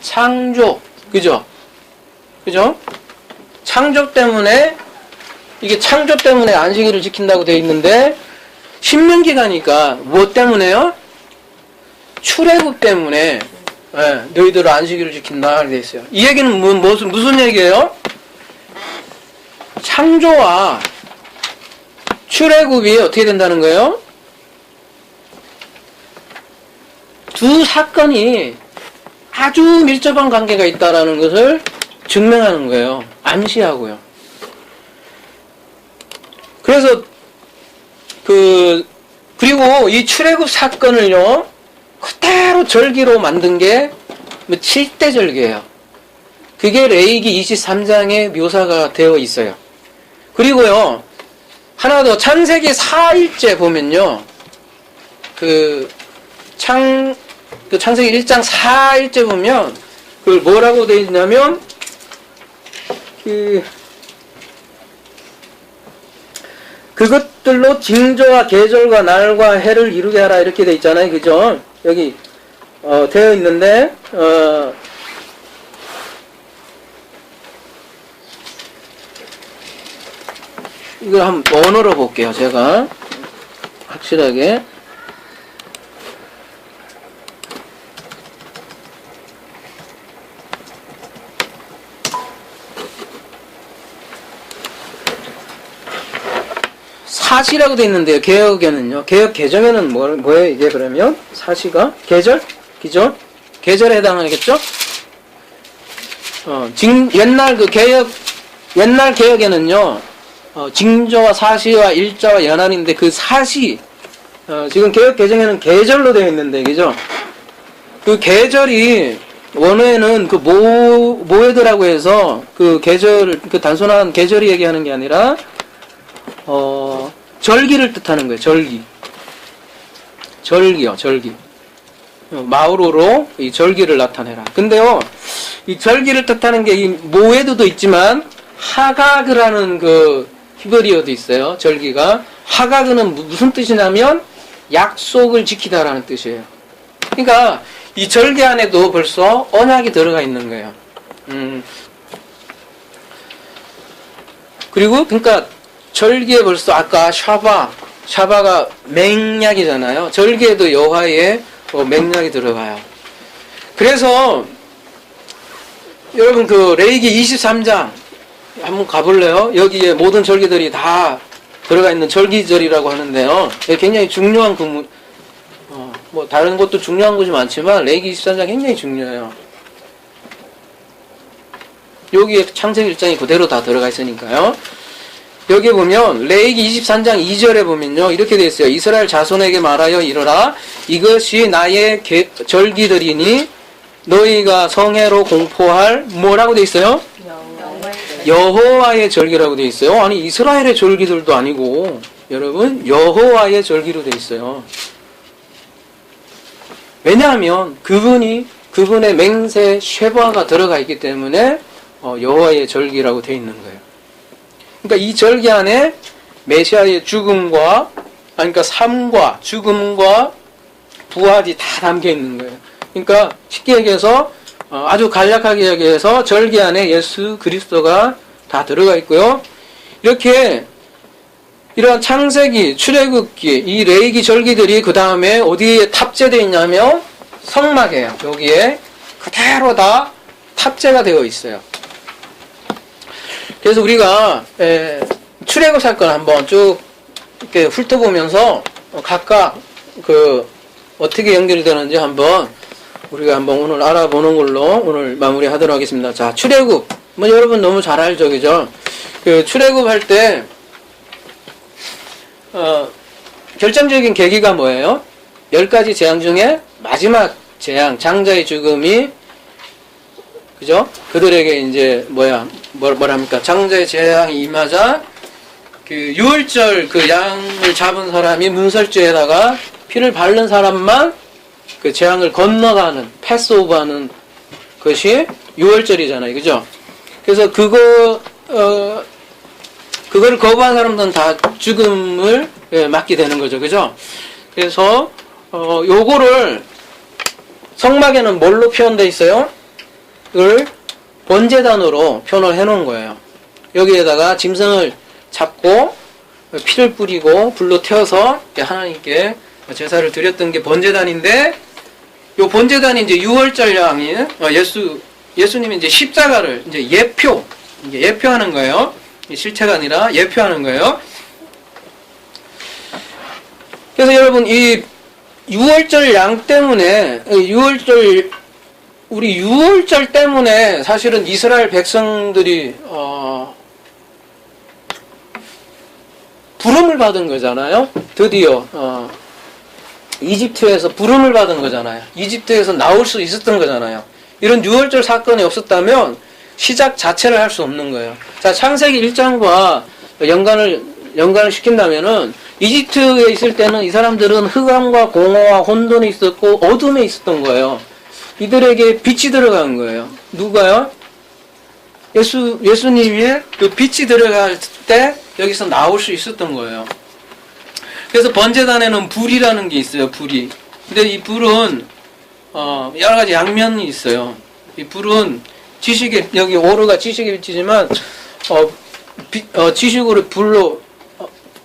창조, 그죠? 창조 때문에 이게 창조 때문에 안식일을 지킨다고 되어 있는데 신명기 가니까 뭐 때문에요? 출애굽 때문에 너희들 안식일을 지킨다 되어 있어요. 이 얘기는 무슨 얘기예요? 창조와 출애굽이 어떻게 된다는 거예요? 두 사건이 아주 밀접한 관계가 있다라는 것을 증명하는 거예요. 암시하고요. 그래서 그리고 이 출애굽 사건을요 그대로 절기로 만든 게 7대 절기예요. 그게 레위기 23장에 묘사가 되어 있어요. 그리고요 하나 더 창세기 4일째 보면요 창세기 1장 4일째 보면 그걸 뭐라고 되어 있냐면 그것들로 징조와 계절과 날과 해를 이루게 하라 이렇게 되어 있잖아요. 그죠? 여기 되어 있는데 이걸 한번 언어로 볼게요. 제가 확실하게 사시라고 되어 있는데요. 개혁에는요. 개혁 개정에는 뭐예요? 이게 그러면 사시가 계절, 그죠? 계절에 해당하겠죠? 옛날 개혁에는요. 징조와 사시와 일자와 연한인데 그 사시 지금 개혁 개정에는 계절로 되어 있는데 그죠? 그 계절이 원어에는 그 모에드라고 해서 그 계절 그 단순한 계절이 얘기하는 게 아니라 절기를 뜻하는 거예요. 절기요. 마오로로 이 절기를 나타내라. 근데요, 이 절기를 뜻하는 게 이 모에드도 있지만 하가그라는 그 히브리어도 있어요. 절기가 하가그는 무슨 뜻이냐면 약속을 지키다라는 뜻이에요. 그러니까 이 절기 안에도 벌써 언약이 들어가 있는 거예요. 그리고 그러니까 절기에 벌써 아까 샤바가 맹약이잖아요. 절기에도 여호와의 맹약이 들어가요. 그래서 여러분 그 레위기 23장 한번 가볼래요? 여기에 모든 절기들이 다 들어가 있는 절기절이라고 하는데요. 굉장히 중요한 구문. 뭐 다른 것도 중요한 것이 많지만 레위기 23장 굉장히 중요해요. 여기에 창세기 1장이 그대로 다 들어가 있으니까요. 여기 보면 레위기 23장 2절에 보면요. 이렇게 되어 있어요. 이스라엘 자손에게 말하여 이르라. 이것이 나의 절기들이니 너희가 성회로 공포할 뭐라고 되어 있어요? 여호와의 절기라고 되어 있어요. 아니 이스라엘의 절기들도 아니고 여러분 여호와의 절기로 되어 있어요. 왜냐하면 그분의 맹세 쉐바가 들어가 있기 때문에 여호와의 절기라고 되어 있는 거예요. 그러니까 이 절기 안에 메시아의 죽음과 그러니까 삶과 죽음과 부활이 다 담겨 있는 거예요. 그러니까 쉽게 얘기해서 아주 간략하게 얘기해서 절기 안에 예수 그리스도가 다 들어가 있고요. 이렇게 이러한 창세기, 출애굽기, 이 레위기 절기들이 그 다음에 어디에 탑재되어 있냐면 성막이에요. 여기에 그대로 다 탑재가 되어 있어요. 그래서 우리가 출애굽 사건 한번 쭉 이렇게 훑어보면서 각각 어떻게 연결되는지 우리가 한번 오늘 알아보는 걸로 오늘 마무리하도록 하겠습니다. 자, 출애굽 뭐 여러분 너무 잘 알죠, 그죠? 출애굽 할 때 결정적인 계기가 뭐예요? 10가지 재앙 중에 마지막 재앙, 장자의 죽음이 그죠? 그들에게 이제 뭐랍니까? 장자의 재앙이 임하자 유월절 양을 잡은 사람이 문설주에다가 피를 바른 사람만 그 재앙을 건너가는 패스오버하는 것이 유월절이잖아요, 그죠? 그래서 그거를 거부한 사람들은 다 죽음을 맞게 되는 거죠, 그죠? 그래서 요거를 성막에는 뭘로 표현되어 있어요? 을 번제단으로 표현을 해놓은 거예요. 여기에다가 짐승을 잡고 피를 뿌리고 불로 태워서 하나님께 제사를 드렸던 게 번제단인데, 요 번제단이 이제 유월절 양인 예수님이 이제 십자가를 이제 예표하는 거예요. 실체가 아니라 예표하는 거예요. 그래서 여러분 이 유월절 양 때문에 우리 유월절 때문에 사실은 이스라엘 백성들이 부름을 받은 거잖아요. 드디어 이집트에서 부름을 받은 거잖아요. 이집트에서 나올 수 있었던 거잖아요. 이런 유월절 사건이 없었다면 시작 자체를 할 수 없는 거예요. 자, 창세기 1장과 연관을 시킨다면은 이집트에 있을 때는 이 사람들은 흑암과 공허와 혼돈이 있었고 어둠에 있었던 거예요. 이들에게 빛이 들어간 거예요. 누가요? 예수님이 그 빛이 들어갈 때 여기서 나올 수 있었던 거예요. 그래서 번제단에는 불이라는 게 있어요. 불이. 근데 이 불은 여러 가지 양면이 있어요. 이 불은 지식의 여기 오르가 지식의 빛이지만 지식으로 불로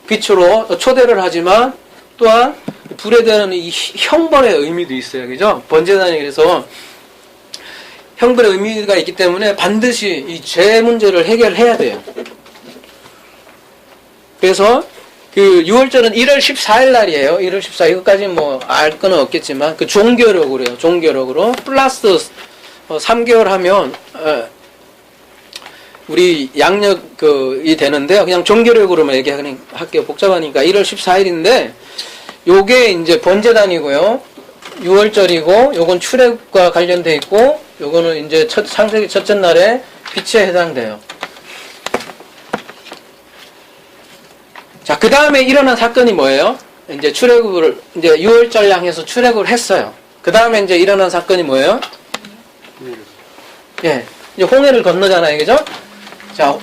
빛으로 초대를 하지만 또한 불에 대한 이 형벌의 의미도 있어요. 그죠? 번제단이 그래서 형벌의 의미가 있기 때문에 반드시 이 죄 문제를 해결해야 돼요. 그래서 그 6월절은 1월 14일 날이에요. 1월 14일. 이것까지 뭐 알 건 없겠지만 그 종교력으로요. 종교력으로 플러스 3개월 하면 우리 양력이 되는데요. 그냥 종교력으로만 얘기할게요. 복잡하니까 1월 14일인데 요게 이제 번제단이고요. 6월절이고 요건 출애굽과 관련돼 있고 요거는 이제 창세기 첫째 날에 빛에 해당돼요. 자, 그 다음에 일어난 사건이 뭐예요? 이제 출애굽을 이제 6월절 향해서 출애굽을 했어요. 그 다음에 이제 일어난 사건이 뭐예요? 예, 이제 홍해를 건너잖아요, 그죠? 자,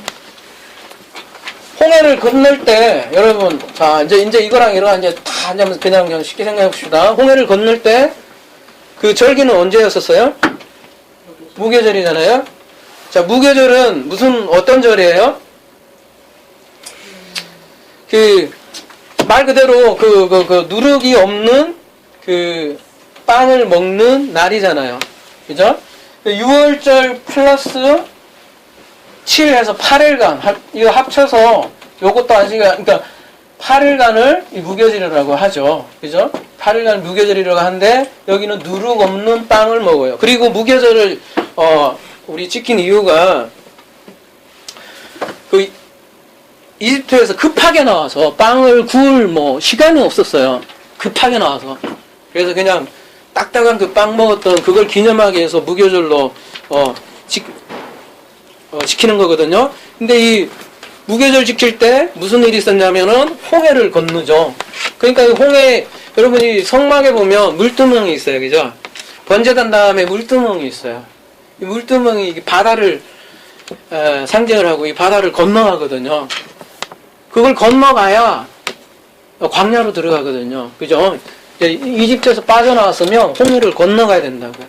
홍해를 건널 때 여러분, 자 이제 이거랑 이거랑 이제 다 그냥 쉽게 생각해 봅시다. 홍해를 건널 때 그 절기는 언제였었어요? 무교절이잖아요. 자, 무교절은 어떤 절이에요? 말 그대로 누룩이 없는 빵을 먹는 날이잖아요. 그죠? 6월절 플러스 7 해서 8일간, 이거 합쳐서 요것도 그러니까 8일간을 무교절이라고 하죠. 그죠? 8일간 무교절이라고 하는데 여기는 누룩 없는 빵을 먹어요. 그리고 무교절을 우리 지킨 이유가 그 이집트에서 급하게 나와서 빵을 구울 뭐 시간이 없었어요. 급하게 나와서. 그래서 그냥 딱딱한 그 빵 먹었던 그걸 기념하기 위해서 무교절로 지키는 거거든요. 근데 이 무교절 지킬 때 무슨 일이 있었냐면은 홍해를 건너죠. 그러니까 이 홍해, 여러분이 성막에 보면 물두멍이 있어요. 그죠? 번제단 다음에 물두멍이 있어요. 이 물두멍이 바다를 상징을 하고 이 바다를 건너가거든요. 그걸 건너가야 광야로 들어가거든요. 그죠? 이집트에서 빠져나왔으면 홍해를 건너가야 된다고요.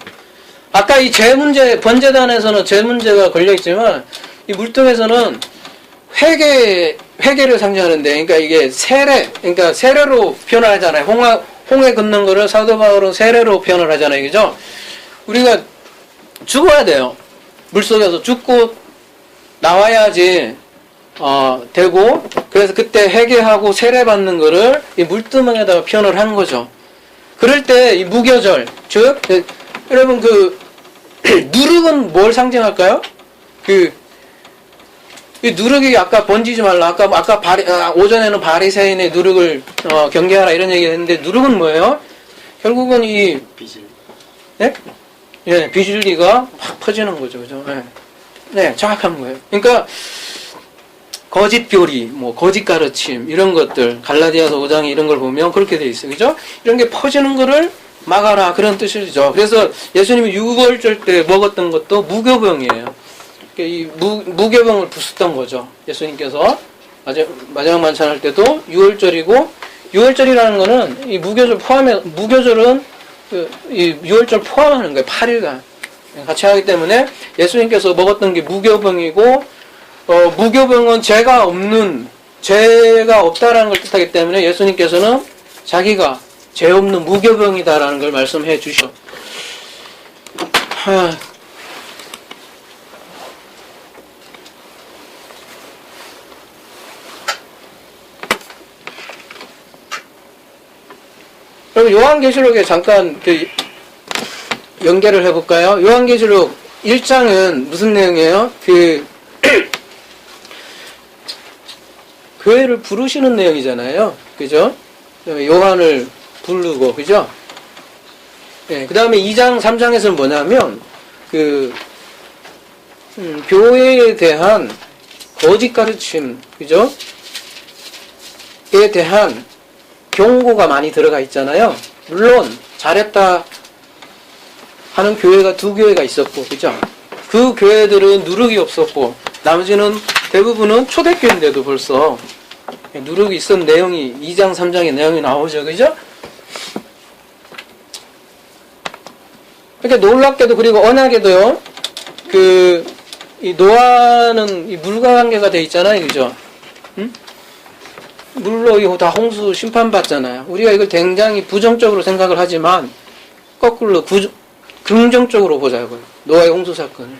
아까 이 죄 문제, 번제단에서는 죄 문제가 걸려있지만 이 물등에서는 회개를 상징하는데, 그러니까 이게 세례, 그러니까 세례로 표현을 하잖아요. 홍해 걷는 거를 사도 바울은 세례로 표현을 하잖아요. 그죠? 우리가 죽어야 돼요. 물속에서 죽고 나와야지 되고, 그래서 그때 회개하고 세례 받는 거를 이 물두멍에다가 표현을 한 거죠. 그럴 때 이 무교절, 즉 여러분 누룩은 뭘 상징할까요? 이 누룩이 아까 번지지 말라. 아까 오전에는 바리새인의 누룩을 경계하라 이런 얘기를 했는데, 누룩은 뭐예요? 결국은 이 비질. 네? 예, 비줄기가 확 퍼지는 거죠. 그죠? 네, 정확한 거예요. 그러니까 거짓 교리, 뭐 거짓 가르침 이런 것들, 갈라디아서 5장에 이런 걸 보면 그렇게 돼 있어요. 그죠? 이런 게 퍼지는 거를 막아라 그런 뜻이죠. 그래서 예수님이 유월절 때 먹었던 것도 무교병이에요. 이 무교병을 부수던 거죠. 예수님께서 마지막 만찬할 때도 유월절이고, 유월절이라는 거는 이 무교절은 이 유월절 포함하는 거예요. 8일간 같이 하기 때문에 예수님께서 먹었던 게 무교병이고, 무교병은 죄가 없다라는 걸 뜻하기 때문에 예수님께서는 자기가 죄 없는 무교병이다라는 걸 말씀해 주시죠. 그럼 요한계시록에 잠깐 연계를 해볼까요? 요한계시록 1장은 무슨 내용이에요? 교회를 부르시는 내용이잖아요. 그죠? 요한을 부르고, 그죠? 네, 그 다음에 2장, 3장에서는 뭐냐면, 교회에 대한 거짓 가르침, 그죠? 에 대한 경고가 많이 들어가 있잖아요. 물론, 잘했다 하는 교회가 2교회가 있었고, 그죠? 그 교회들은 누룩이 없었고, 나머지는 대부분은 초대교회인데도 벌써 누룩이 있었던 내용이 2장, 3장의 내용이 나오죠. 그죠? 그러니까 놀랍게도, 그리고 언약에도요, 이 노아는 이 물과 관계가 돼 있잖아요. 그죠? 응? 물로 이거 다 홍수 심판받잖아요. 우리가 이걸 굉장히 부정적으로 생각을 하지만, 거꾸로 긍정적으로 보자고요. 노아의 홍수 사건을.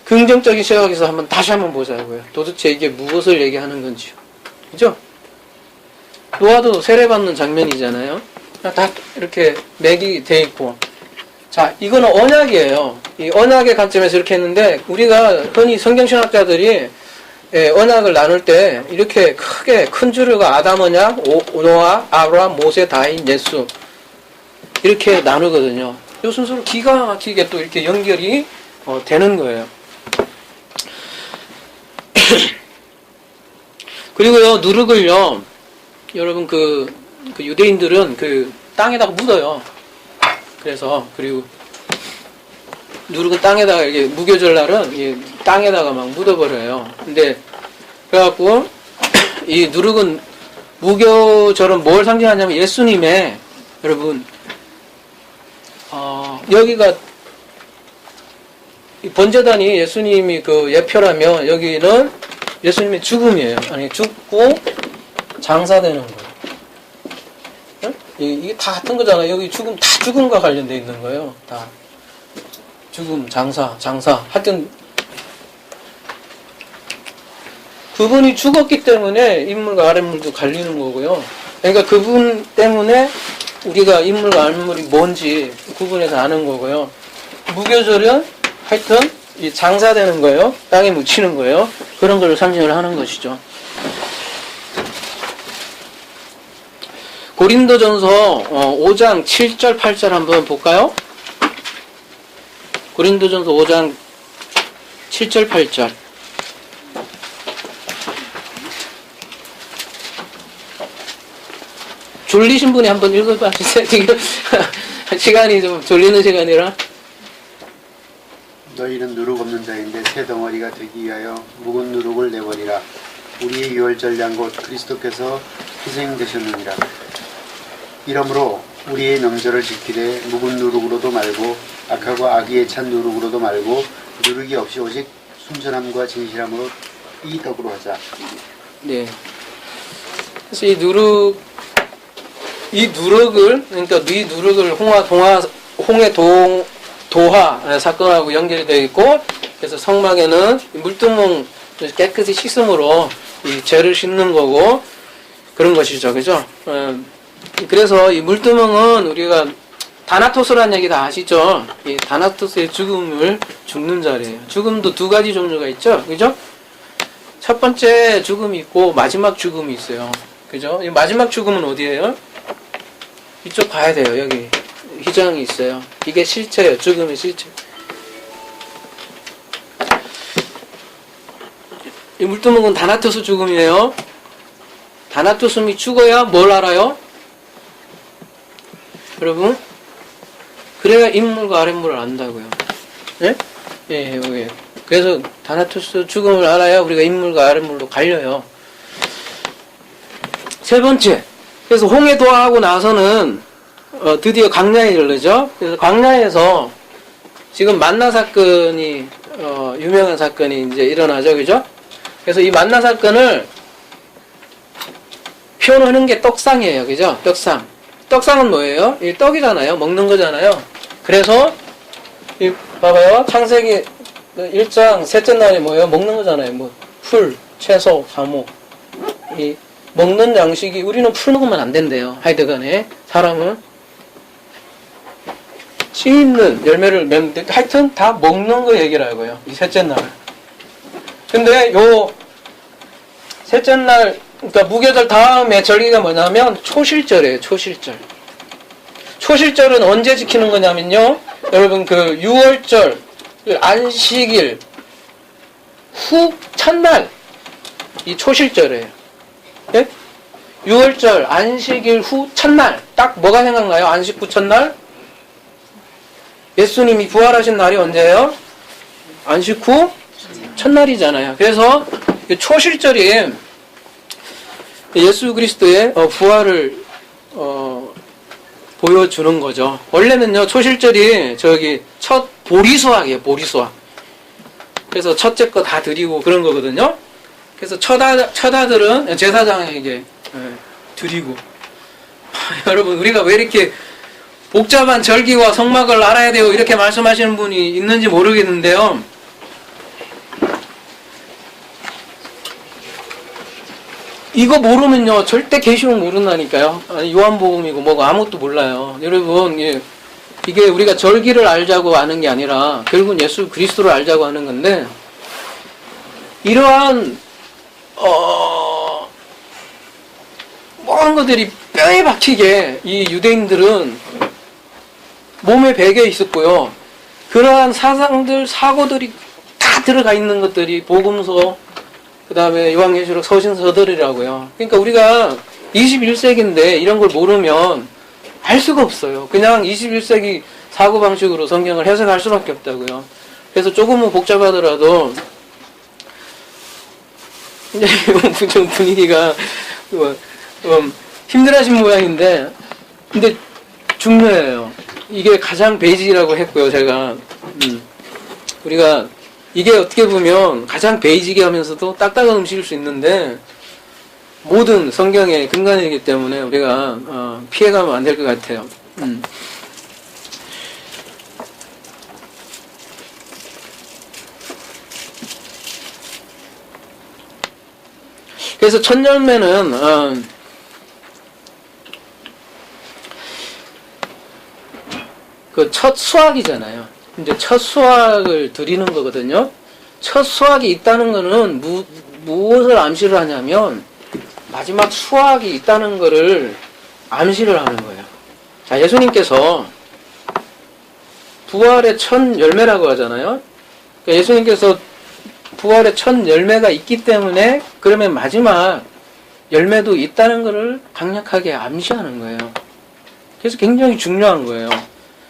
긍정적인 시각에서 다시 한번 보자고요. 도대체 이게 무엇을 얘기하는 건지요. 그죠? 노아도 세례받는 장면이잖아요. 다 이렇게 맥이 돼 있고. 자, 이거는 언약이에요. 이 언약의 관점에서 이렇게 했는데, 우리가 흔히 성경신학자들이 언약을 나눌 때 이렇게 크게 큰 주류가 아담 언약, 노아, 아브라함, 모세, 다인, 예수 이렇게 나누거든요. 이 순서로 기가 막히게 또 이렇게 연결이 되는 거예요. 그리고요, 누룩을요, 여러분 그 유대인들은 땅에다가 묻어요. 그래서, 그리고 누룩은 땅에다가 이렇게 무교절날은 땅에다가 막 묻어버려요. 근데 그래갖고 이 누룩은 무교절은 뭘 상징하냐면 예수님의, 여러분 여기가 이 번제단이 예수님이 예표라면 여기는 예수님의 죽음이에요. 아니, 죽고 장사되는 거예요. 응? 이게 다 같은 거잖아요. 여기 다 죽음과 관련되어 있는 거예요. 다. 죽음, 장사. 하여튼, 그분이 죽었기 때문에 인물과 아랫물도 갈리는 거고요. 그러니까 그분 때문에 우리가 인물과 아랫물이 뭔지 구분해서 아는 거고요. 무교절은 하여튼 이 장사되는 거예요. 땅에 묻히는 거예요. 그런 걸 상징을 하는 것이죠. 고린도전서 5장 7절 8절 한번 볼까요? 고린도전서 5장 7절 8절. 졸리신 분이 한번 읽어봐 주세요. 지금 시간이 좀 졸리는 시간이라. 너희는 누룩 없는 자인데 새 덩어리가 되기 위하여 묵은 누룩을 내버리라. 우리의 유월절 양 곧 그리스도께서 희생되셨느니라. 이러므로 우리의 명절을 지키되 묵은 누룩으로도 말고 악하고 악의에 찬 누룩으로도 말고 누룩이 없이 오직 순전함과 진실함으로 이 떡으로 하자. 네. 그래서 이 누룩을 그러니까 이 누룩을 홍해 도화 사건하고 연결이 되어 있고, 그래서 성막에는 물두멍 깨끗이 씻음으로 이 죄를 씻는 거고 그런 것이죠, 그죠? 그래서 이 물두멍은 우리가 다나토스라는 얘기 다 아시죠? 이 다나토스의 죽는 자리예요. 죽음도 두 가지 종류가 있죠, 그죠? 첫 번째 죽음이 있고 마지막 죽음이 있어요, 그죠? 이 마지막 죽음은 어디예요? 이쪽 가야 돼요. 여기 휘장이 있어요. 이게 실체예요. 죽음의 실체. 이 물두멍은 다나토스 죽음이에요. 다나토스이 죽어야 뭘 알아요? 여러분, 그래야 인물과 아랫물을 안다고요. 예? 예, 예. 그래서 다나토스 죽음을 알아야 우리가 인물과 아랫물로 갈려요. 세 번째, 그래서 홍해 도하하고 나서는 드디어 광야에 이르죠. 그래서 광야에서 지금 만나 사건이 유명한 사건이 이제 일어나죠, 그죠? 그래서 이 만나 사건을 표현하는 게 떡상이에요, 그죠? 떡상. 떡상은 뭐예요? 이 떡이잖아요, 먹는 거잖아요. 그래서 이 봐봐요, 창세기 1장 셋째 날이 뭐예요? 먹는 거잖아요. 뭐 풀, 채소, 과목. 이 먹는 양식이 우리는 풀 먹으면 안 된대요. 하여튼간에 사람은 씨 있는 열매를 맺는데 하여튼 다 먹는 거 얘기를 하고요. 이 셋째 날. 근데 요 셋째 날, 그러니까 무교절 다음에 절기가 뭐냐면 초실절이에요. 초실절. 초실절은 언제 지키는 거냐면요, 여러분 그 6월절 안식일 후 첫날 이 초실절이에요. 예? 6월절 안식일 후 첫날 딱 뭐가 생각나요? 안식 후 첫날? 예수님이 부활하신 날이 언제예요? 안식 후 첫날이잖아요. 그래서 초실절이 예수 그리스도의 부활을 보여주는 거죠. 원래는요, 초실절이 저기 첫 보리수학이에요. 보리수학. 그래서 첫째 거 다 드리고 그런 거거든요. 그래서 처다들은 제사장에게 드리고. 여러분, 우리가 왜 이렇게 복잡한 절기와 성막을 알아야 돼요, 이렇게 말씀하시는 분이 있는지 모르겠는데요. 이거 모르면요, 절대 계시록 모른다니까요. 아니, 요한복음이고 뭐고 아무것도 몰라요. 여러분, 이게 우리가 절기를 알자고 아는 게 아니라 결국은 예수 그리스도를 알자고 하는 건데, 이러한 모든 것들이 뼈에 박히게 이 유대인들은 몸에 배겨 있었고요. 그러한 사상들, 사고들이 다 들어가 있는 것들이 복음서, 그 다음에 요한계시록 서신서들이라고요. 그러니까 우리가 21세기인데 이런 걸 모르면 알 수가 없어요. 그냥 21세기 사고방식으로 성경을 해석할 수밖에 없다고요. 그래서 조금은 복잡하더라도 이제 좀 분위기가 힘들어하신 모양인데, 근데 중요해요. 이게 가장 베이직이라고 했고요, 제가. 우리가 이게 어떻게 보면 가장 베이직이 하면서도 딱딱한 음식일 수 있는데, 모든 성경의 근간이기 때문에 우리가 피해가면 안 될 것 같아요. 그래서 첫 열매는 그 첫 수확이잖아요. 이제 첫 수확을 드리는 거거든요. 첫 수확이 있다는 거는 무엇을 암시를 하냐면 마지막 수확이 있다는 거를 암시를 하는 거예요. 자, 예수님께서 부활의 첫 열매라고 하잖아요. 그러니까 예수님께서 부활의 첫 열매가 있기 때문에 그러면 마지막 열매도 있다는 것을 강력하게 암시하는 거예요. 그래서 굉장히 중요한 거예요.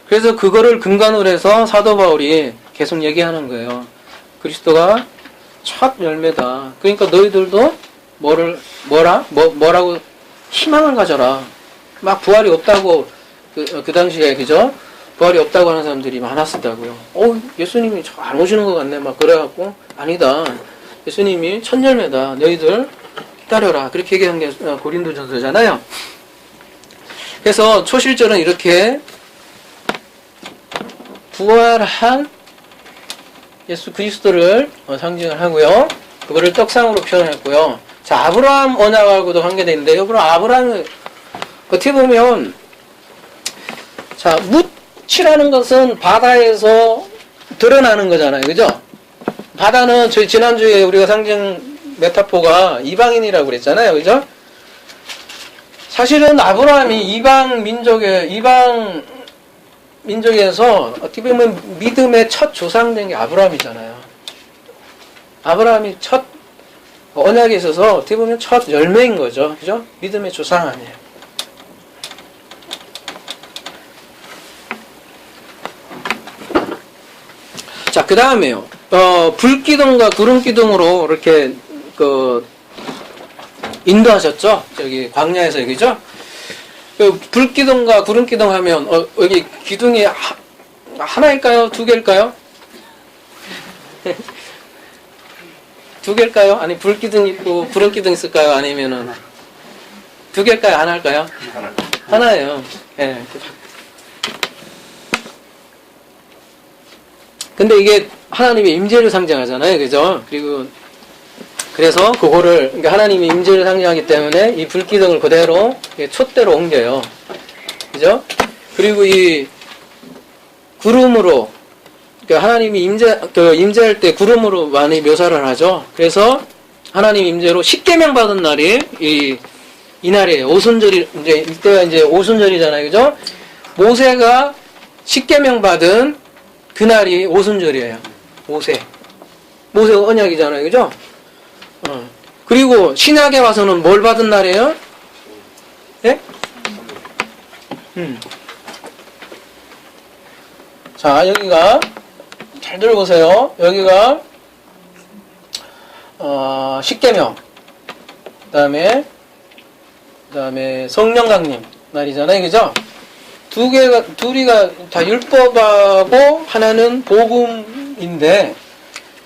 그래서 그거를 근간으로 해서 사도 바울이 계속 얘기하는 거예요. 그리스도가 첫 열매다. 그러니까 너희들도 뭐라고 희망을 가져라. 막 부활이 없다고 그 당시에 그죠? 부활이 없다고 하는 사람들이 많았었다고요. 예수님이 안 오시는 것 같네. 막 그래갖고 아니다. 예수님이 첫 열매다. 너희들 기다려라. 그렇게 얘기한 게 고린도전서잖아요. 그래서 초실절은 이렇게 부활한 예수 그리스도를 상징을 하고요. 그거를 떡상으로 표현했고요. 자, 아브라함 언약하고도 관계되어 있는데, 아브라함은 어떻게 보면, 자, 묻이라는 것은 바다에서 드러나는 거잖아요. 그죠? 바다는 저희 지난주에 우리가 상징 메타포가 이방인이라고 그랬잖아요. 그죠? 사실은 아브라함이 이방 민족에서 어떻게 보면 믿음의 첫 조상된 게 아브라함이잖아요. 아브라함이 첫 언약에 있어서 어떻게 보면 첫 열매인 거죠. 그죠? 믿음의 조상 아니에요. 자, 그 다음에요. 불기둥과 구름기둥으로 이렇게 인도하셨죠? 저기 광야에서 그죠? 불기둥과 구름기둥 하면 여기 기둥이 하나일까요? 두 개일까요? 두 개일까요? 아니 불기둥 있고 구름기둥 있을까요? 아니면은 두 개일까요? 하나일까요? 하나예요. 예. 네. 근데 이게 하나님의 임재를 상징하잖아요. 그죠? 그래서 그거를, 그러니까 하나님의 임재를 상징하기 때문에 이 불기둥을 그대로 촛대로 옮겨요. 그죠? 그리고 이 구름으로, 그러니까 하나님이 임재할 때 구름으로 많이 묘사를 하죠. 그래서 하나님 임재로 십계명 받은 날이 이 날이에요. 오순절이, 이때가 이제 오순절이잖아요. 그죠? 모세가 십계명 받은 그날이 오순절이에요. 모세 언약이잖아요. 그죠? 그리고 신약에 와서는 뭘 받은 날이에요? 예? 자, 여기가 잘 들어보세요. 여기가 십계명, 그다음에 성령 강림 날이잖아요. 그죠? 둘이가 다 율법하고 하나는 복음인데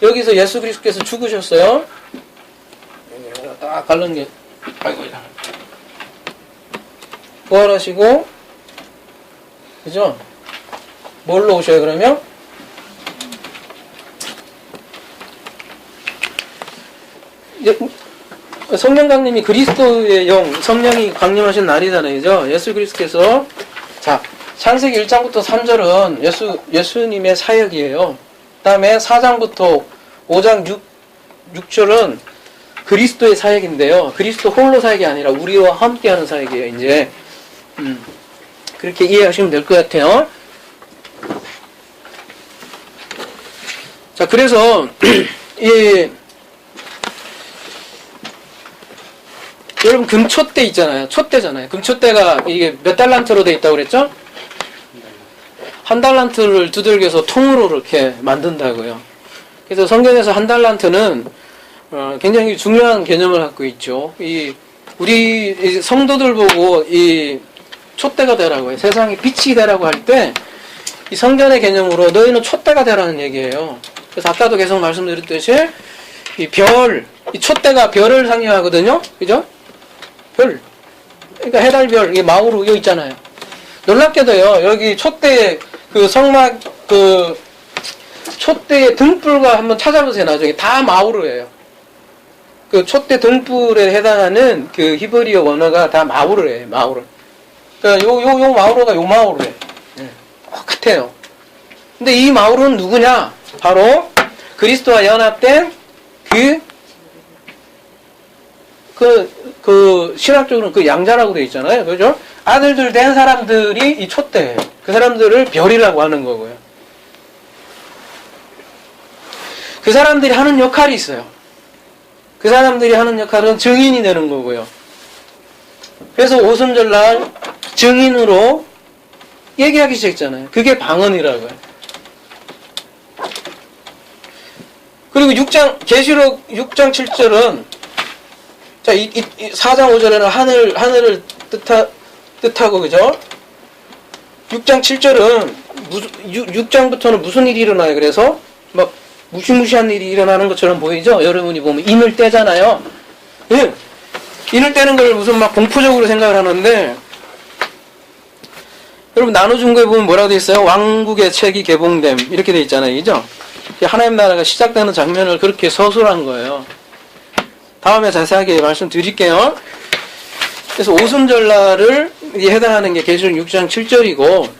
여기서 예수 그리스도께서 죽으셨어요. 딱 갈른 게, 아이고, 부활하시고, 그죠? 뭘로 오셔요, 그러면? 성령 강림이 그리스도의 성령이 강림하신 날이잖아요, 그죠? 예수 그리스도께서, 자, 창세기 1장부터 3절은 예수님의 사역이에요. 그 다음에 4장부터 5장 6절은 그리스도의 사역인데요. 그리스도 홀로 사역이 아니라 우리와 함께하는 사역이에요. 이제 그렇게 이해하시면 될 것 같아요. 자, 그래서 여러분 금촛대 있잖아요. 촛대잖아요. 금촛대가 이게 몇 달란트로 돼 있다고 그랬죠? 한 달란트를 두들겨서 통으로 이렇게 만든다고요. 그래서 성경에서 한 달란트는 굉장히 중요한 개념을 갖고 있죠. 우리 성도들 보고 이 촛대가 되라고 해요. 세상에 빛이 되라고 할 때 이 성전의 개념으로 너희는 촛대가 되라는 얘기예요. 그래서 아까도 계속 말씀드렸듯이 이 촛대가 별을 상징하거든요. 그죠? 별. 그러니까 해달별, 이게 마우로 여기 있잖아요. 놀랍게도요, 여기 촛대 성막 촛대의 등불과 한번 찾아보세요. 나중에 다 마우르예요. 그 촛대 등불에 해당하는 그 히브리어 원어가 다 마우르예요. 마우르. 그러니까 요 마우르가 요 마우르예요. 네. 똑같아요. 근데 이 마울은 누구냐? 바로 그리스도와 연합된 신학적으로는 그 양자라고 되어 있잖아요. 그죠? 아들들 된 사람들이 이 촛대예요. 그 사람들을 별이라고 하는 거고요. 그 사람들이 하는 역할이 있어요. 그 사람들이 하는 역할은 증인이 되는 거고요. 그래서 오순절날 증인으로 얘기하기 시작했잖아요. 그게 방언이라고요. 그리고 계시록 6장 7절은 자, 4장 5절에는 하늘을 뜻하고, 그죠? 6장 7절은 6장부터는 무슨 일이 일어나요? 그래서 막 무시무시한 일이 일어나는 것처럼 보이죠? 여러분이 보면 인을 떼잖아요. 예. 인을 떼는 걸 무슨 막 공포적으로 생각을 하는데, 여러분 나눠준 거에 보면 뭐라고 되어 있어요? 왕국의 책이 개봉됨 이렇게 되어 있잖아요. 그죠? 하나님 나라가 시작되는 장면을 그렇게 서술한 거예요. 다음에 자세하게 말씀드릴게요. 그래서 오순절날을 해당하는 게 계시록 6장 7절이고,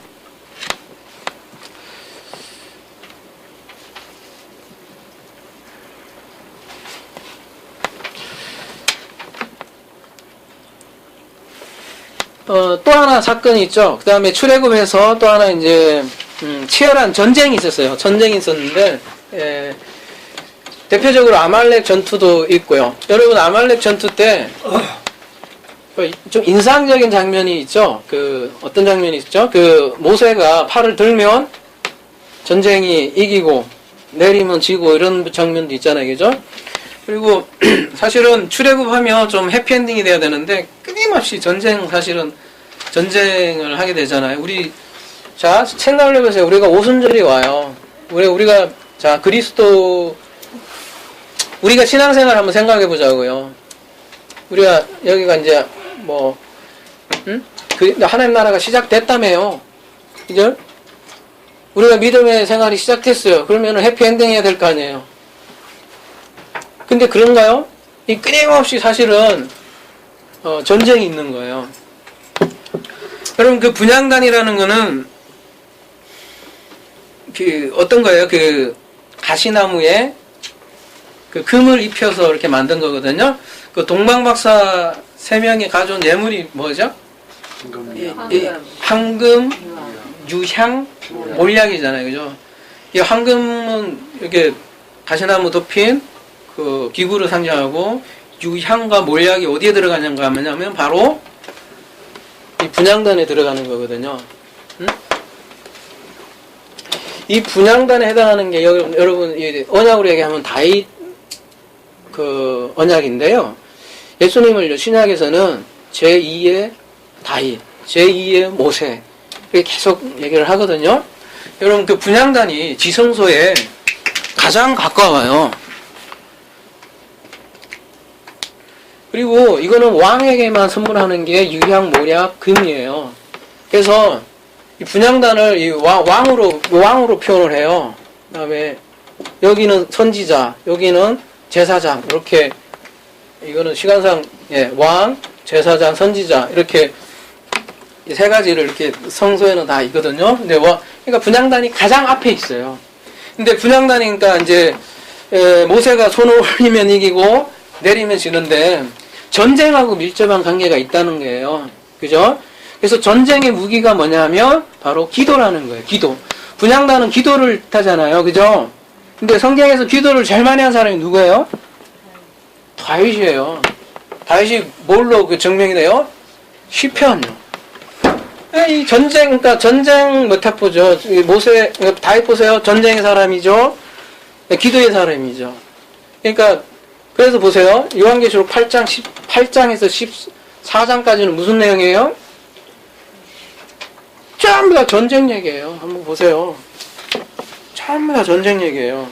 또 하나 사건이 있죠. 그 다음에 출애굽에서 또 하나 이제 치열한 전쟁이 있었어요. 전쟁이 있었는데 대표적으로 아말렉 전투도 있고요. 여러분 아말렉 전투 때 좀 인상적인 장면이 있죠. 어떤 장면이 있죠? 모세가 팔을 들면 전쟁이 이기고 내리면 지고 이런 장면도 있잖아요. 그죠? 그리고 사실은 출애굽하면 좀 해피엔딩이 돼야 되는데 끊임없이 사실은 전쟁을 하게 되잖아요. 자, 생각을 해보세요. 우리가 오순절이 와요. 우리가 우리가 신앙생활 한번 생각해 보자고요. 우리가 여기가 이제 하나님 나라가 시작됐다며요. 그죠? 우리가 믿음의 생활이 시작됐어요. 그러면 해피엔딩 해야 될 거 아니에요. 근데 그런가요? 이 끊임없이 사실은 전쟁이 있는 거예요. 여러분 그 분향단이라는 거는 어떤 거예요? 가시나무에 금을 입혀서 이렇게 만든 거거든요. 동방박사 3명이 가져온 예물이 뭐죠? 황금, 유향, 몰약이잖아요. 그죠? 이 황금은 이렇게 가시나무 덮인 기구를 상징하고, 유향과 몰약이 어디에 들어가는가 하면 바로 이 분향단에 들어가는 거거든요. 이 분향단에 해당하는 게 여러분 언약으로 얘기하면 다윗 언약인데요. 예수님을 신약에서는 제2의 다윗, 제2의 모세 이렇게 계속 얘기를 하거든요. 여러분 분향단이 지성소에 가장 가까워요. 그리고 이거는 왕에게만 선물하는 게 유향, 몰약, 금이에요. 그래서 이 분향단을 왕으로 표현을 해요. 그다음에 여기는 선지자, 여기는 제사장, 이렇게 이거는 시간상 왕, 제사장, 선지자 이렇게 세 가지를 이렇게 성소에는 다 있거든요. 근데 그러니까 분향단이 가장 앞에 있어요. 근데 분향단이니까 이제 모세가 손을 올리면 이기고 내리면 지는데 전쟁하고 밀접한 관계가 있다는 거예요. 그죠? 그래서 전쟁의 무기가 뭐냐면 바로 기도라는 거예요. 기도. 분향단은 기도를 뜻하잖아요. 그죠? 근데 성경에서 기도를 제일 많이 한 사람이 누구예요? 다윗이에요. 다윗이 뭘로 증명이 돼요? 시편요. 이 그러니까 전쟁 딱 보죠. 다윗 보세요. 전쟁의 사람이죠. 기도의 사람이죠. 그러니까 그래서 보세요. 요한계시록 8장에서 14장까지는 무슨 내용이에요? 전부 다 전쟁 얘기예요. 한번 보세요. 전부 다 전쟁 얘기예요.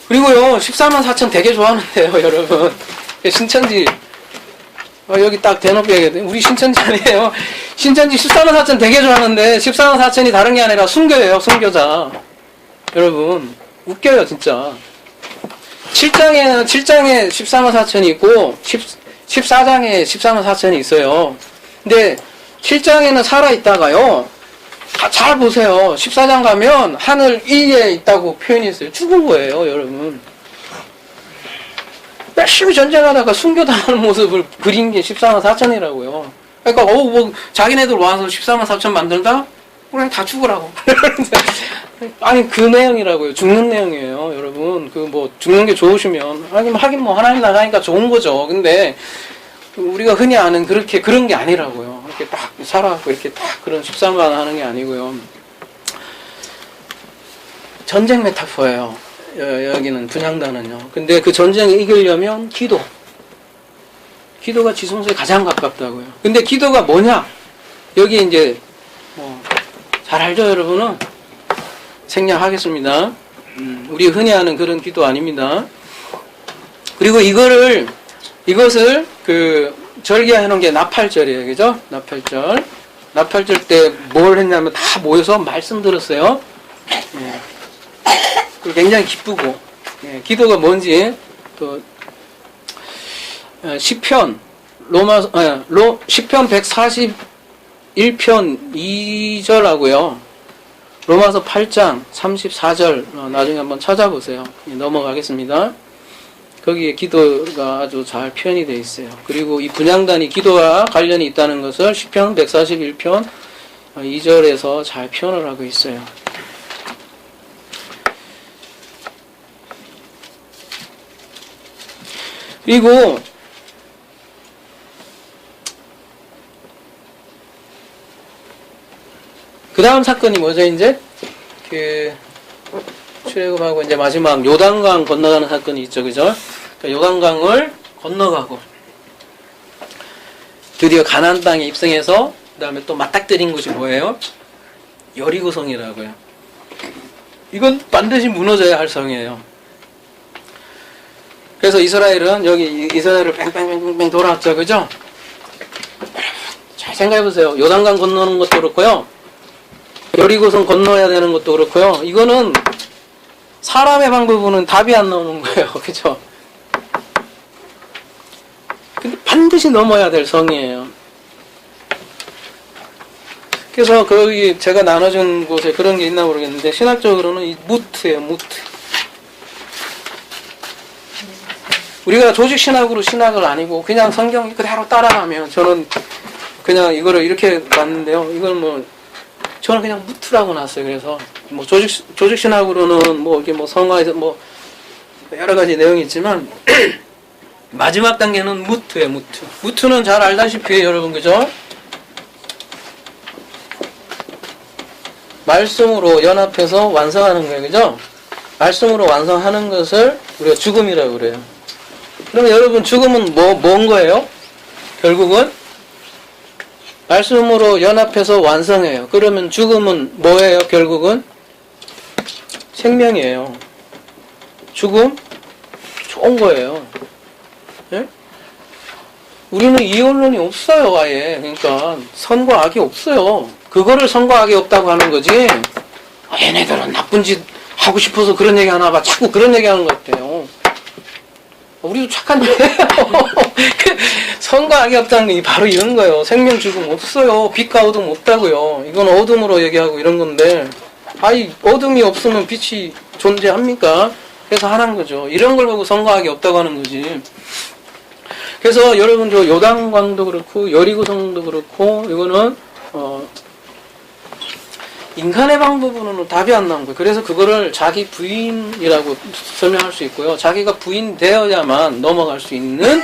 그리고요, 14만 4천 되게 좋아하는데요, 여러분. 신천지, 여기 딱 대놓고 얘기해요. 우리 신천지 아니에요. 신천지 14만 4천 되게 좋아하는데, 14만 4천이 다른 게 아니라 순교예요, 순교자. 여러분, 웃겨요, 진짜. 7장에 14만 4천이 있고, 14장에 14만 4천이 있어요. 근데 7장에는 살아있다가요, 잘 보세요. 14장 가면 하늘 1에 있다고 표현이 있어요. 죽은 거예요, 여러분. 열심히 전쟁하다가 순교당하는 모습을 그린 게 14만 4천이라고요. 그러니까 뭐 자기네들 와서 14만 4천 만들다? 그냥 다 죽으라고. 아니 그 내용이라고요. 죽는 내용이에요, 여러분. 그 뭐 죽는 게 좋으시면 하긴 뭐 하나님 나가니까 좋은 거죠. 근데 우리가 흔히 아는 그런 게 아니라고요. 이렇게 딱 살아갖고 이렇게 딱 그런 14만 하는 게 아니고요. 전쟁 메타포예요. 여기는 분향단은요. 근데 그 전쟁을 이기려면 기도가 지성소에 가장 가깝다고요. 근데 기도가 뭐냐? 여기 이제 잘 알죠, 여러분은? 생략하겠습니다. 우리 흔히 하는 그런 기도 아닙니다. 그리고 이것을 그 절기해 놓은 게 나팔절이에요, 그죠? 나팔절 때 뭘 했냐면 다 모여서 말씀 들었어요. 예. 그리고 굉장히 기쁘고, 예. 기도가 뭔지 또 시편 시편 141편 2절하고요. 로마서 8장 34절 나중에 한번 찾아보세요. 넘어가겠습니다. 거기에 기도가 아주 잘 표현이 되어 있어요. 그리고 이 분향단이 기도와 관련이 있다는 것을 시편 141편 2절에서 잘 표현을 하고 있어요. 그리고 그 다음 사건이 뭐죠, 이제? 출애굽하고 이제 마지막 요단강 건너가는 사건이 있죠, 그죠? 그러니까 요단강을 건너가고, 드디어 가나안 땅에 입성해서, 그 다음에 또 맞닥뜨린 곳이 뭐예요? 여리고성이라고요. 이건 반드시 무너져야 할 성이에요. 그래서 이스라엘은 여기 이스라엘을 뺑뺑뺑뺑 돌아왔죠, 그죠? 잘 생각해보세요. 요단강 건너는 것도 그렇고요. 여리고성 건너야 되는 것도 그렇고요. 이거는 사람의 방법으로는 답이 안 나오는 거예요. 그죠? 근데 반드시 넘어야 될 성이에요. 그래서 거기 제가 나눠준 곳에 그런 게 있나 모르겠는데 신학적으로는 이 무트예요. 무트. 우리가 조직신학으로 신학을 아니고 그냥 성경 그대로 따라가면 저는 그냥 이거를 이렇게 놨는데요. 이건 뭐 저는 그냥 무트라고 놨어요. 그래서 뭐 조직신학으로는 뭐 이게 뭐 성화에서 뭐 여러 가지 내용이 있지만 마지막 단계는 무트예요. 무트. 무트는 잘 알다시피 여러분 그죠? 말씀으로 연합해서 완성하는 거예요. 그죠? 말씀으로 완성하는 것을 우리가 죽음이라고 그래요. 그럼 여러분 죽음은 뭔 거예요? 결국은 말씀으로 연합해서 완성해요. 그러면 죽음은 뭐예요? 결국은 생명이에요. 죽음 좋은 거예요. 예? 우리는 이혼론이 없어요. 아예. 그러니까 선과 악이 없어요. 그거를 선과 악이 없다고 하는 거지. 얘네들은 나쁜 짓 하고 싶어서 그런 얘기 하나 봐. 자꾸 그런 얘기 하는 것 같아요. 우리도 착한데. 선과 악이 없다는 게 바로 이런 거예요. 생명 죽음 없어요. 빛과 어둠 없다고요. 이건 어둠으로 얘기하고 이런 건데, 어둠이 없으면 빛이 존재합니까? 그래서 하는 거죠. 이런 걸 보고 선과 악이 없다고 하는 거지. 그래서 여러분 저 요단강도 그렇고 여리고성도 그렇고 이거는 인간의 방법으로는 답이 안 나온 거예요. 그래서 그거를 자기 부인이라고 설명할 수 있고요. 자기가 부인 되어야만 넘어갈 수 있는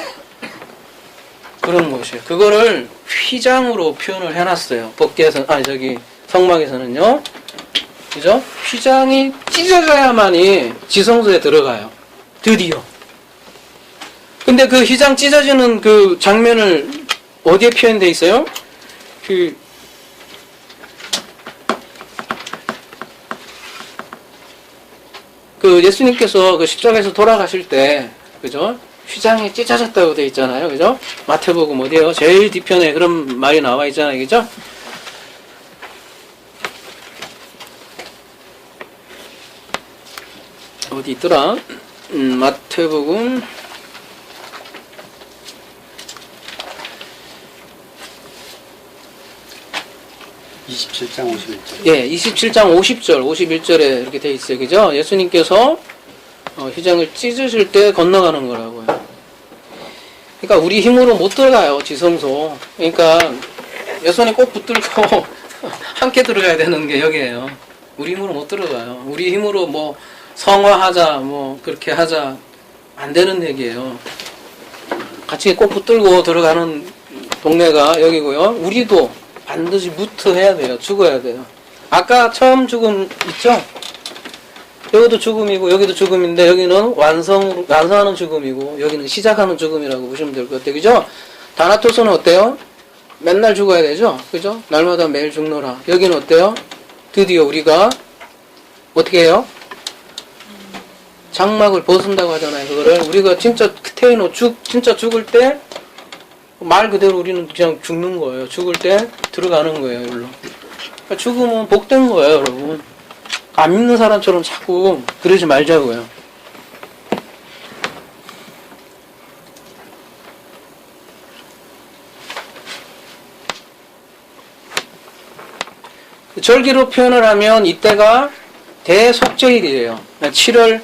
그런 것이에요. 그거를 휘장으로 표현을 해놨어요. 성막에서는요. 그죠? 휘장이 찢어져야만이 지성소에 들어가요. 드디어. 근데 그 휘장 찢어지는 그 장면을 어디에 표현되어 있어요? 그 예수님께서 그 십자가에서 돌아가실 때, 그죠? 휘장이 찢어졌다고 되어 있잖아요. 그죠? 마태복음 어디에요? 제일 뒤편에 그런 말이 나와 있잖아요. 그죠? 어디 있더라? 마태복음 27장 51절. 예, 27장 50절, 51절에 이렇게 돼 있어요. 그죠? 예수님께서 휘장을 찢으실 때 건너가는 거라고요. 그러니까 우리 힘으로 못 들어가요, 지성소. 그러니까 예수님 꼭 붙들고 함께 들어가야 되는 게 여기에요. 우리 힘으로 못 들어가요. 우리 힘으로 뭐 성화하자, 뭐 그렇게 하자 안 되는 얘기예요. 같이 꼭 붙들고 들어가는 동네가 여기고요. 우리도 반드시 무트해야 돼요. 죽어야 돼요. 아까 처음 죽음 있죠? 여기도 죽음이고 여기도 죽음인데 여기는 완성하는 죽음이고 여기는 시작하는 죽음이라고 보시면 될 것 같아요. 그죠? 다나토스는 어때요? 맨날 죽어야 되죠? 그죠? 날마다 매일 죽노라. 여기는 어때요? 드디어 우리가 어떻게 해요? 장막을 벗은다고 하잖아요. 그거를 우리가 진짜 크테이노 진짜 죽을 때 말 그대로 우리는 그냥 죽는 거예요. 죽을 때 들어가는 거예요. 여기로. 그러니까 죽으면 복된 거예요, 여러분. 안 믿는 사람처럼 자꾸 그러지 말자고요. 절기로 표현을 하면 이때가 대속죄일이에요. 7월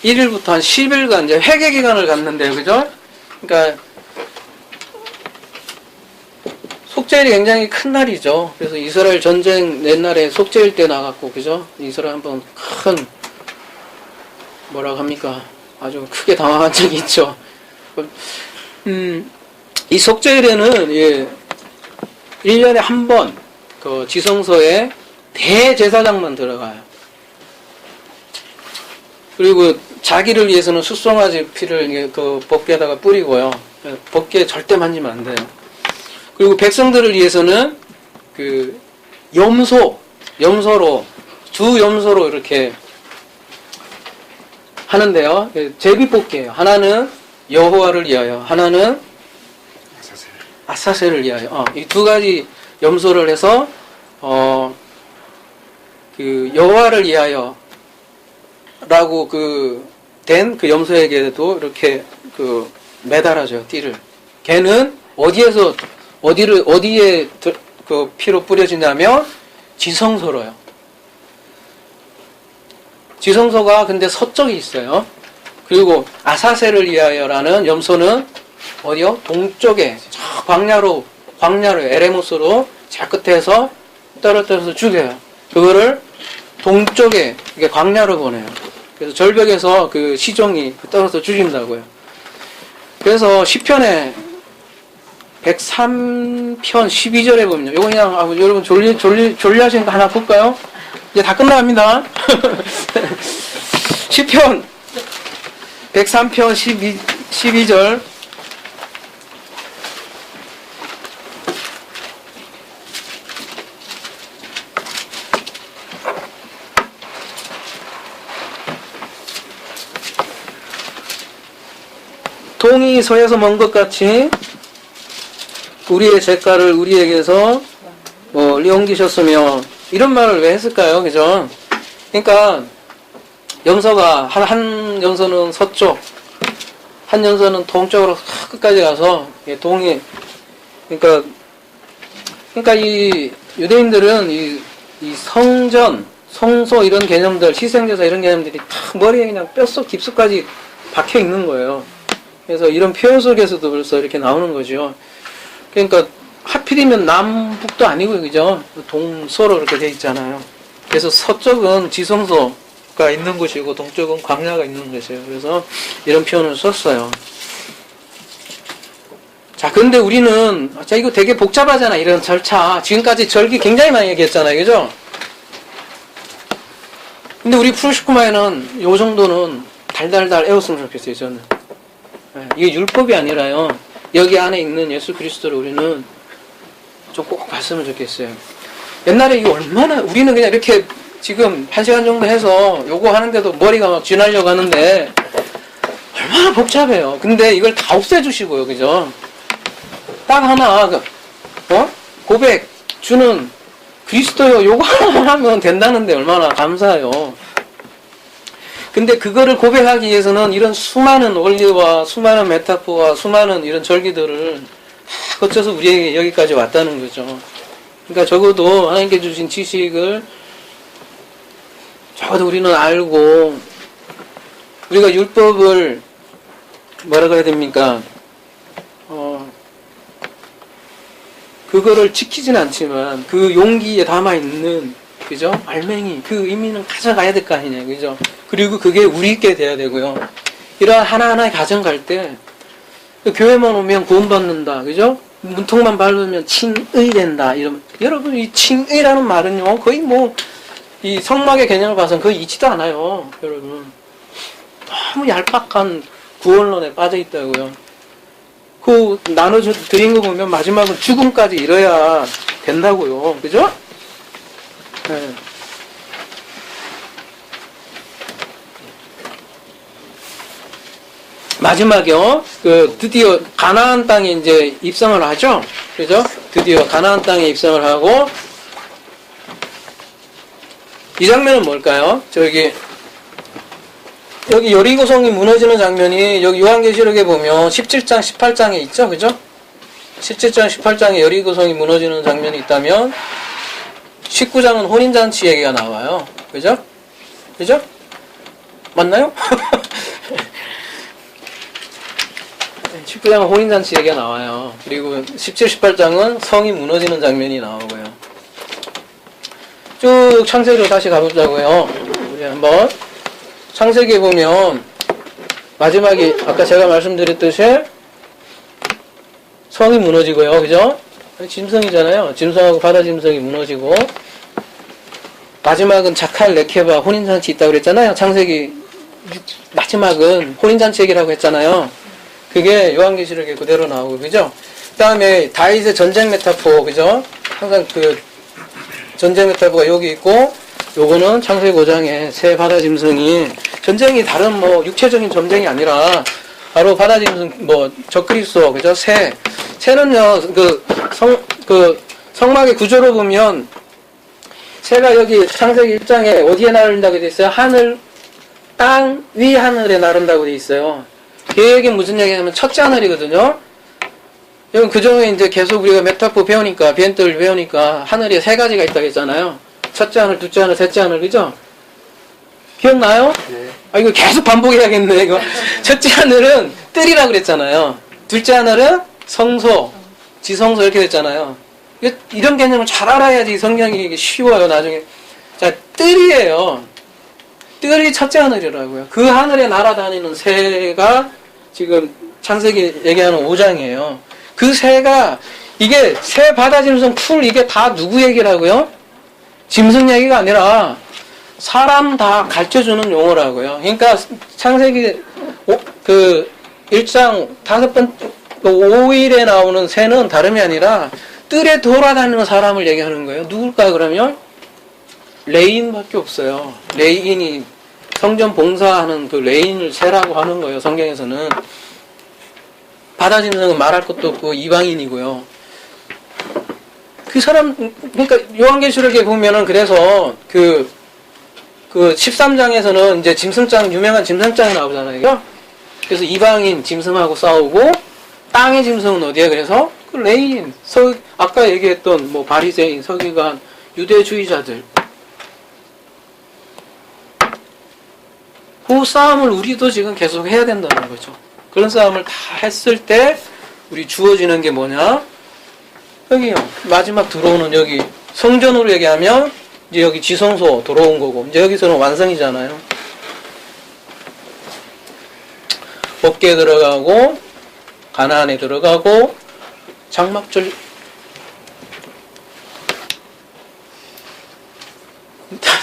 1일부터 한 10일간 이제 회개 기간을 갖는데요. 그죠? 그러니까 속죄일이 굉장히 큰 날이죠. 그래서 이스라엘 전쟁 옛날에 속죄일 때 나갔고, 그죠? 이스라엘 한번 큰, 뭐라고 합니까? 아주 크게 당황한 적이 있죠. 이 속죄일에는, 예, 1년에 한 번, 그 지성소에 대제사장만 들어가요. 그리고 자기를 위해서는 숫송아지 피를 그 법궤에다가 뿌리고요. 법궤 절대 만지면 안 돼요. 그리고 백성들을 위해서는 그 염소로 두 염소로 이렇게 하는데요. 제비뽑기예요. 하나는 여호와를 위하여, 하나는 아사셀을 위하여. 이 두 가지 염소를 해서 그 여호와를 위하여라고 된 그 염소에게도 이렇게 그 매달아줘요. 띠를. 걔는 어디에 그 피로 뿌려지냐면 지성소로요. 지성소가 근데 서쪽에 있어요. 그리고 아사셀을 위하여라는 염소는 어디요? 동쪽에 광야로 에레모스로 저 끝에서 떨어뜨려서 죽여요. 그거를 동쪽에 이게 광야로 보내요. 그래서 절벽에서 그 시종이 떨어져 죽인다고요. 그래서 시편에 103편 12절에 보면요. 이거 그냥 여러분 졸리하시니까 하나 볼까요? 이제 다 끝납니다. 시편 103편 12절. 동이 서에서 먼 것 같이 우리의 죄가를 우리에게서 멀리 옮기셨으며, 이런 말을 왜 했을까요? 그죠? 그러니까 염소가 한 염소는 서쪽, 한 염소는 동쪽으로 끝까지 가서 동이, 그러니까 이 유대인들은 이 성전, 성소 이런 개념들, 희생제사 이런 개념들이 탁 머리에 그냥 뼛속 깊숙까지 박혀 있는 거예요. 그래서 이런 표현 속에서도 벌써 이렇게 나오는 거죠. 그러니까 하필이면 남북도 아니고요, 그죠? 동서로 이렇게 돼 있잖아요. 그래서 서쪽은 지성소가 있는 곳이고 동쪽은 광야가 있는 곳이에요. 그래서 이런 표현을 썼어요. 자, 근데 우리는 이거 되게 복잡하잖아, 이런 절차. 지금까지 절기 굉장히 많이 얘기했잖아요, 그죠? 근데 우리 프로시쿠마에는 요 정도는 달달달 애웠으면 좋겠어요, 저는. 이게 율법이 아니라요. 여기 안에 있는 예수 그리스도를 우리는 좀 꼭 봤으면 좋겠어요. 옛날에 이거 얼마나, 우리는 그냥 이렇게 지금 1시간 정도 해서 요거 하는데도 머리가 막 쥐날려고 하는데 얼마나 복잡해요. 근데 이걸 다 없애주시고요, 그죠? 딱 하나, 고백 주는 그리스도요, 요거 하나 하면 된다는데 얼마나 감사해요. 근데 그거를 고백하기 위해서는 이런 수많은 원리와 수많은 메타포와 수많은 이런 절기들을 거쳐서 우리에게 여기까지 왔다는 거죠. 그러니까 적어도 하나님께 주신 지식을 적어도 우리는 알고, 우리가 율법을 뭐라고 해야 됩니까? 그거를 지키진 않지만 그 용기에 담아있는, 그죠? 알맹이, 그 의미는 가져가야 될 거 아니냐, 그죠? 그리고 그게 우리께 돼야 되고요. 이러한 하나하나의 가정 갈 때, 교회만 오면 구원받는다, 그죠? 문통만 밟으면 칭의 된다, 이러면. 여러분, 이 칭의라는 말은요, 거의 뭐, 이 성막의 개념을 봐서는 거의 있지도 않아요, 여러분. 너무 얄팍한 구원론에 빠져 있다고요. 그 나눠 드린 거 보면 마지막은 죽음까지 이뤄야 된다고요. 그죠? 네. 마지막이요. 드디어 가나안 땅에 이제 입성을 하죠. 그죠? 드디어 가나안 땅에 입성을 하고, 이 장면은 뭘까요? 여기 여리고성이 무너지는 장면이 여기 요한계시록에 보면 17장, 18장에 있죠? 그죠? 17장, 18장에 여리고성이 무너지는 장면이 있다면 19장은 혼인잔치 얘기가 나와요. 그죠? 그죠? 맞나요? 19장은 혼인잔치 얘기가 나와요. 그리고 17, 18장은 성이 무너지는 장면이 나오고요. 쭉 창세기로 다시 가보자고요. 우리 한번 창세기에 보면 마지막에 아까 제가 말씀드렸듯이 성이 무너지고요. 그죠? 짐승이잖아요. 짐승하고 바다 짐승이 무너지고, 마지막은 자칼 레케바 혼인잔치 있다고 그랬잖아요. 창세기 마지막은 혼인잔치 얘기라고 했잖아요. 그게 요한계시록에 그대로 나오고, 그죠? 그 다음에 다윗의 전쟁 메타포, 그죠? 항상 그 전쟁 메타포가 여기 있고, 요거는 창세기 5장에 새 바다 짐승이, 전쟁이 다른 뭐 육체적인 전쟁이 아니라 바로 바다 짐승, 뭐 적그리스도, 그죠? 새는요, 성막의 구조로 보면 새가 여기 창세기 1장에 어디에 나른다고 돼 있어요? 하늘, 땅 위 하늘에 나른다고 돼 있어요. 그 얘기는 무슨 얘기냐면 첫째 하늘이거든요. 여러분 그중에 이제 계속 우리가 메타포 배우니까, 비엔트를 배우니까 하늘에 세 가지가 있다고 했잖아요. 첫째 하늘, 둘째 하늘, 셋째 하늘, 그죠? 기억나요? 네. 아, 이거 계속 반복해야겠네, 이거. 첫째 하늘은 뜰이라고 그랬잖아요. 둘째 하늘은 성소, 지성소 이렇게 됐잖아요. 이런 개념을 잘 알아야지 성경이 쉬워요, 나중에. 자, 뜰이에요. 뜰이 첫째 하늘이라고요. 그 하늘에 날아다니는 새가 지금 창세기 얘기하는 5장이에요. 그 새가, 이게 새 바다 짐승 풀, 이게 다 누구 얘기라고요? 짐승 얘기가 아니라 사람 다 가르쳐주는 용어라고요. 그러니까 창세기 1장 5일에 나오는 새는 다름이 아니라 뜰에 돌아다니는 사람을 얘기하는 거예요. 누굴까 그러면? 레인밖에 없어요. 레인이 성전 봉사하는 그 레인을 새라고 하는 거예요. 성경에서는. 바다 짐승은 말할 것도 없고 이방인이고요. 그 사람, 그러니까 요한계시록에 보면은 그래서 그 13장에서는 이제 짐승장, 유명한 짐승장이 나오잖아요. 그래서 이방인 짐승하고 싸우고, 땅의 짐승은 어디에? 그래서 그 레인, 아까 얘기했던 뭐 바리새인, 서기관, 유대주의자들. 그 싸움을 우리도 지금 계속 해야 된다는 거죠. 그런 싸움을 다 했을 때 우리 주어지는 게 뭐냐? 여기요. 마지막 들어오는 여기 성전으로 얘기하면 이제 여기 지성소 들어온 거고, 이제 여기서는 완성이잖아요. 법궤에 들어가고 가나안에 들어가고 장막절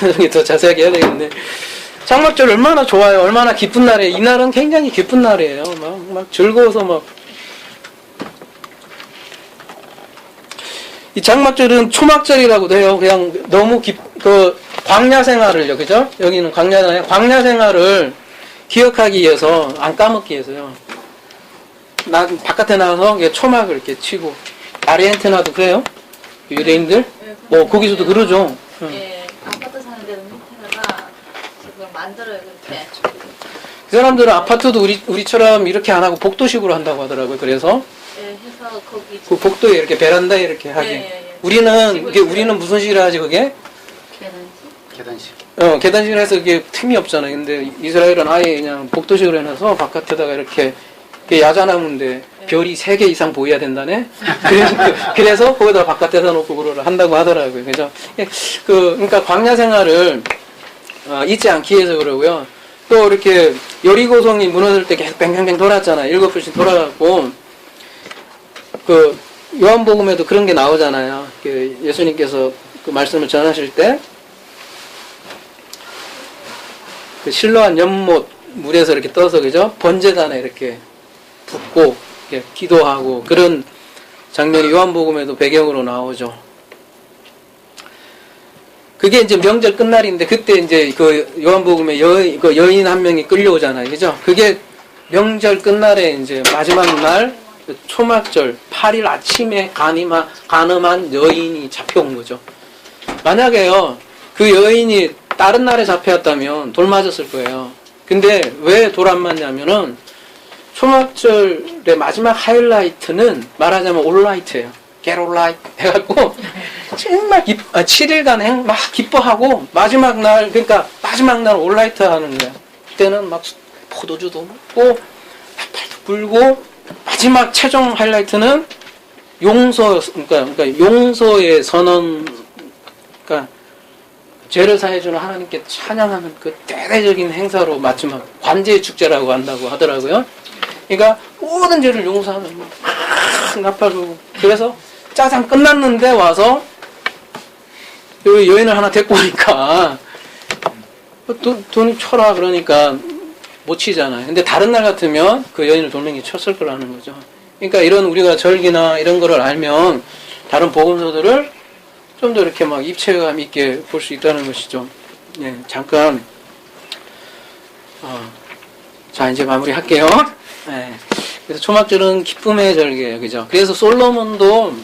나중에 더 자세하게 해야 되겠네. 장막절 얼마나 좋아요. 얼마나 기쁜 날이에요. 이 날은 굉장히 기쁜 날이에요. 막 즐거워서 막. 이 장막절은 초막절이라고도 해요. 그냥 너무 광야 생활을요. 그죠? 여기는 광야잖아요. 광야 생활을 기억하기 위해서, 안 까먹기 위해서요. 난 바깥에 나가서 초막을 이렇게 치고, 아르헨티나도 그래요? 유대인들? 거기서도 그러죠. 예, 아파트 사는 데는 밑에다가 지금 만들어요, 그렇게. 그 사람들은 아파트도 우리처럼 이렇게 안 하고 복도식으로 한다고 하더라고요. 그래서 예, 해서 거기. 그 복도에 이렇게 베란다에 이렇게 하게. 예. 우리는 무슨 식이라 하지 그게? 계단지. 계단식. 계단식으로 해서 이게 틈이 없잖아요. 근데 이스라엘은 아예 그냥 복도식으로 해놔서 바깥에다가 이렇게 야자나무인데 별이 3개 이상 보여야 된다네. 그래서 거기다 바깥에다 놓고 그거를 한다고 하더라고요. 그죠? 그러니까 광야 생활을 잊지 않기 위해서 그러고요. 또 이렇게 여리고성이 무너질 때 계속 뱅뱅뱅 돌았잖아요. 7번씩 돌아갔고 그 요한복음에도 그런 게 나오잖아요. 예수님께서 그 말씀을 전하실 때 그 실로암 연못 물에서 이렇게 떠서 그죠? 번제단에 이렇게 붓고 이렇게 기도하고 그런 장면이 요한복음에도 배경으로 나오죠. 그게 이제 명절 끝날인데 그때 이제 그 요한복음에 그 여인 한 명이 끌려오잖아요. 그죠? 그게 명절 끝날에 이제 마지막 날 초막절 8일 아침에 간음한 여인이 잡혀온 거죠. 만약에요, 그 여인이 다른 날에 잡혀왔다면 돌 맞았을 거예요. 근데 왜 돌 안 맞냐면은 초막절의 마지막 하이라이트는 말하자면 올라이트예요. get 올라이트 해갖고 정말 7일간 막 기뻐하고 마지막 날 그러니까 마지막 날 올라이트 하는 거예요. 그때는 막 포도주도 먹고 팔팔도 불고 마지막 최종 하이라이트는 용서 그러니까 용서의 선언 그러니까 죄를 사해주는 하나님께 찬양하는 그 대대적인 행사로 마지막 관제의 축제라고 한다고 하더라고요. 그러니까 모든 죄를 용서하면 막 갚아주고 그래서 짜장 끝났는데 와서 여기 여인을 하나 데리고 오니까 돈 쳐라 그러니까 못 치잖아요. 근데 다른 날 같으면 그 여인을 돌멩이 쳤을 거라는 거죠. 그러니까 이런 우리가 절기나 이런 거를 알면 다른 복음서들을 좀 더 이렇게 막 입체감 있게 볼 수 있다는 것이죠. 예, 잠깐 자 이제 마무리할게요. 예, 그래서 초막절은 기쁨의 절기예요, 그죠? 그래서 솔로몬도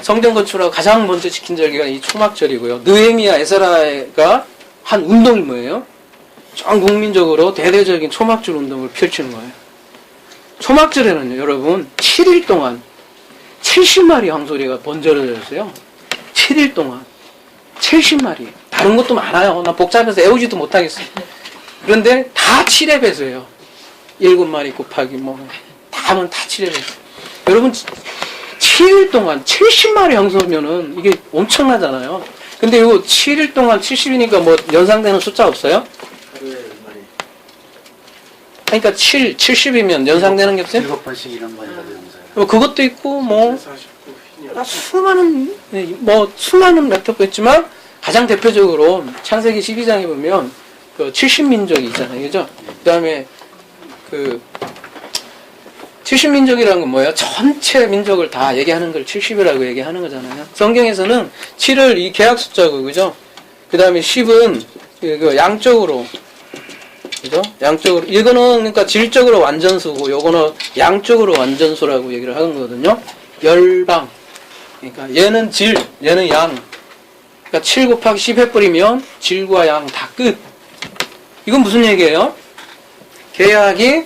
성전 건축하고 가장 먼저 지킨 절기가 이 초막절이고요. 느헤미야, 에스라가 한 운동이 뭐예요? 전 국민적으로 대대적인 초막절 운동을 펼치는 거예요. 초막절에는요, 여러분 7일 동안 70마리 황소리가 번져졌어요. 7일 동안 70마리. 다른 것도 많아요. 나 복잡해서 애우지도 못하겠어요. 그런데 다 7의 배수예요. 7마리 곱하기 다 하면 다 7의 배수. 여러분 7일 동안 70마리 황소면은 이게 엄청나잖아요. 근데 이거 7일 동안 70이니까 뭐 연상되는 숫자 없어요? 그러니까 70이면 연상되는 게 없어요? 7번씩 이런 거니까 연상. 그것도 있고 수많은 메타가 있지만 가장 대표적으로 창세기 12장에 보면 그 70민족이 있잖아요, 그죠? 그다음에 그 70민족이라는 건 뭐예요? 전체 민족을 다 얘기하는 걸 70이라고 얘기하는 거잖아요. 성경에서는 7을 이 계약 숫자고, 그죠? 그다음에 10은 그 양적으로, 그죠? 양적으로. 이거는 그러니까 질적으로 완전수고, 요거는 양적으로 완전수라고 얘기를 하는 거거든요. 열방. 그러니까 얘는 질, 얘는 양. 그러니까 7 곱하기 10 해버리면 질과 양 다 끝. 이건 무슨 얘기예요? 계약이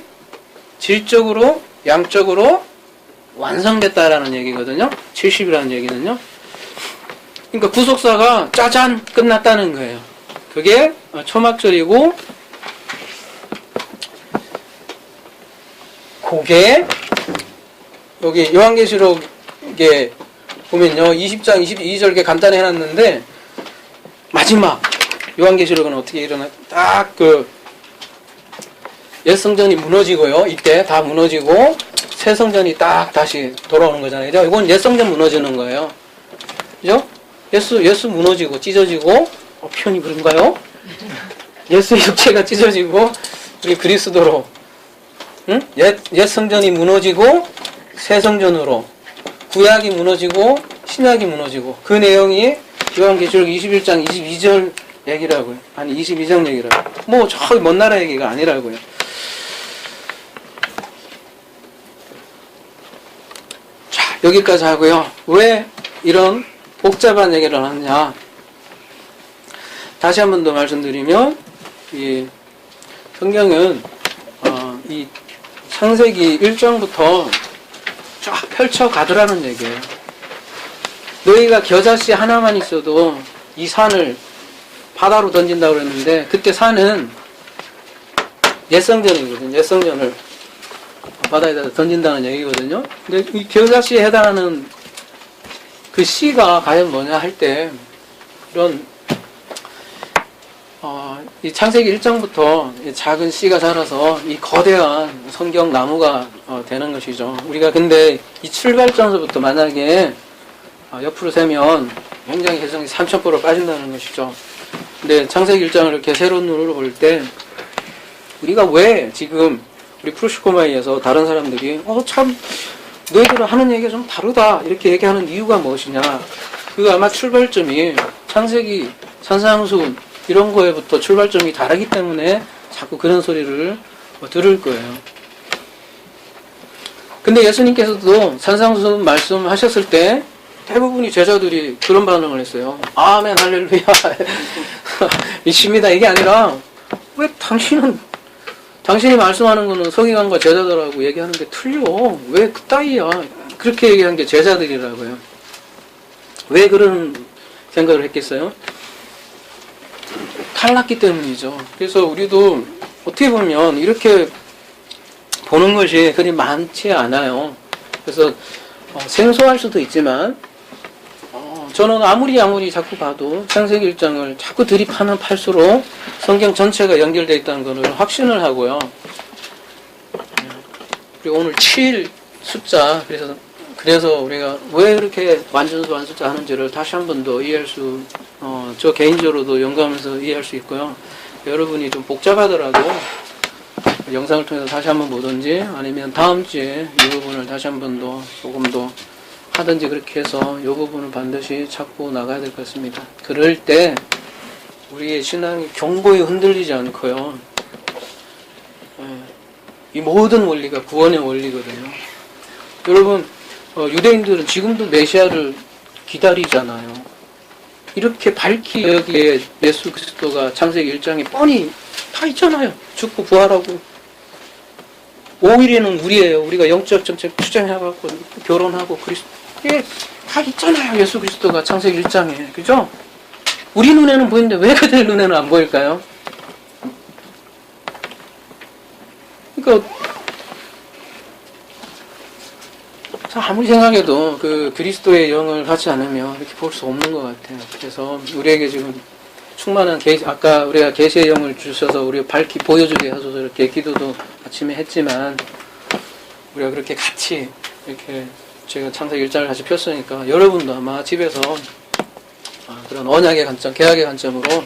질적으로, 양적으로 완성됐다라는 얘기거든요. 70이라는 얘기는요. 그러니까 구속사가 짜잔 끝났다는 거예요. 그게 초막절이고, 그게 여기 요한계시록에 보면요 20장 22절에 간단히 해놨는데 마지막 요한계시록은 어떻게 일어나 딱 그 옛성전이 무너지고요. 이때 다 무너지고 새 성전이 딱 다시 돌아오는 거잖아요. 그죠? 이건 옛성전 무너지는 거예요. 그죠? 예수 무너지고 찢어지고 표현이 그런가요? 예수의 육체가 찢어지고 우리 그리스도로 응? 옛 성전이 무너지고 새 성전으로 구약이 무너지고 신약이 무너지고 그 내용이 요한계시록 21장 22절 얘기라고요. 아니 22장 얘기라고요. 뭐 저기 먼 나라 얘기가 아니라고요. 자 여기까지 하고요. 왜 이런 복잡한 얘기를 하느냐. 다시 한 번 더 말씀드리면 이 성경은 이 창세기 1장부터 쫙 펼쳐 가더라는 얘기예요. 너희가 겨자씨 하나만 있어도 이 산을 바다로 던진다고 그랬는데, 그때 산은 옛성전이거든요. 옛성전을 바다에다 던진다는 얘기거든요. 근데 이 겨자씨에 해당하는 그 씨가 과연 뭐냐 할 때, 이런 이 창세기 1장부터 작은 씨가 자라서 이 거대한 성경 나무가 되는 것이죠. 우리가 근데 이 출발점서부터 만약에 옆으로 세면 굉장히 개성이 3000%로 빠진다는 것이죠. 근데 창세기 1장을 이렇게 새로운 눈으로 볼 때 우리가 왜 지금 우리 프루시코마이에서 다른 사람들이 참 너희들은 하는 얘기가 좀 다르다 이렇게 얘기하는 이유가 무엇이냐, 그 아마 출발점이 창세기, 산상수훈 이런 거에부터 출발점이 다르기 때문에 자꾸 그런 소리를 들을 거예요. 근데 예수님께서도 산상수훈 말씀하셨을 때 대부분이 제자들이 그런 반응을 했어요. 아멘 할렐루야 믿습니다. 이게 아니라, 왜 당신이 말씀하는 거는 서기관과 제자들하고 얘기하는 게 틀려, 왜 그따위야, 그렇게 얘기한 게 제자들이라고요. 왜 그런 생각을 했겠어요? 탈났기 때문이죠. 그래서 우리도 어떻게 보면 이렇게 보는 것이 그리 많지 않아요. 그래서 생소할 수도 있지만 저는 아무리 자꾸 봐도 창세기 1장을 자꾸 들이파면 팔수록 성경 전체가 연결되어 있다는 것을 확신을 하고요. 그리고 오늘 7 숫자, 그래서 우리가 왜 그렇게 완전수 완숫자 하는지를 다시 한 번 더 이해할 수, 저 개인적으로도 연구하면서 이해할 수 있고요. 여러분이 좀 복잡하더라도 영상을 통해서 다시 한 번 보든지 아니면 다음 주에 이 부분을 다시 한 번 더 조금 더 하든지 그렇게 해서 이 부분을 반드시 찾고 나가야 될 것 같습니다. 그럴 때 우리의 신앙이 견고히 흔들리지 않고요. 이 모든 원리가 구원의 원리거든요. 여러분, 유대인들은 지금도 메시아를 기다리잖아요. 이렇게 밝히 여기에 예수 그리스도가 창세기 1장에 뻔히 다 있잖아요. 죽고 부활하고 5일에는 우리예요. 우리가 영적 정책 투쟁해갖고 결혼하고 이게 다 있잖아요. 예수 그리스도가 창세기 1장에. 그죠? 우리 눈에는 보이는데 왜 그들 눈에는 안 보일까요? 그러니까 아무리 생각해도 그 그리스도의 영을 갖지 않으면 이렇게 볼 수 없는 것 같아요. 그래서 우리에게 지금 충만한 아까 우리가 계시의 영을 주셔서 우리 밝히 보여주게 하소서 이렇게 기도도 아침에 했지만, 우리가 그렇게 같이 이렇게 제가 창세기 1장을 같이 폈으니까 여러분도 아마 집에서 그런 언약의 관점, 계약의 관점으로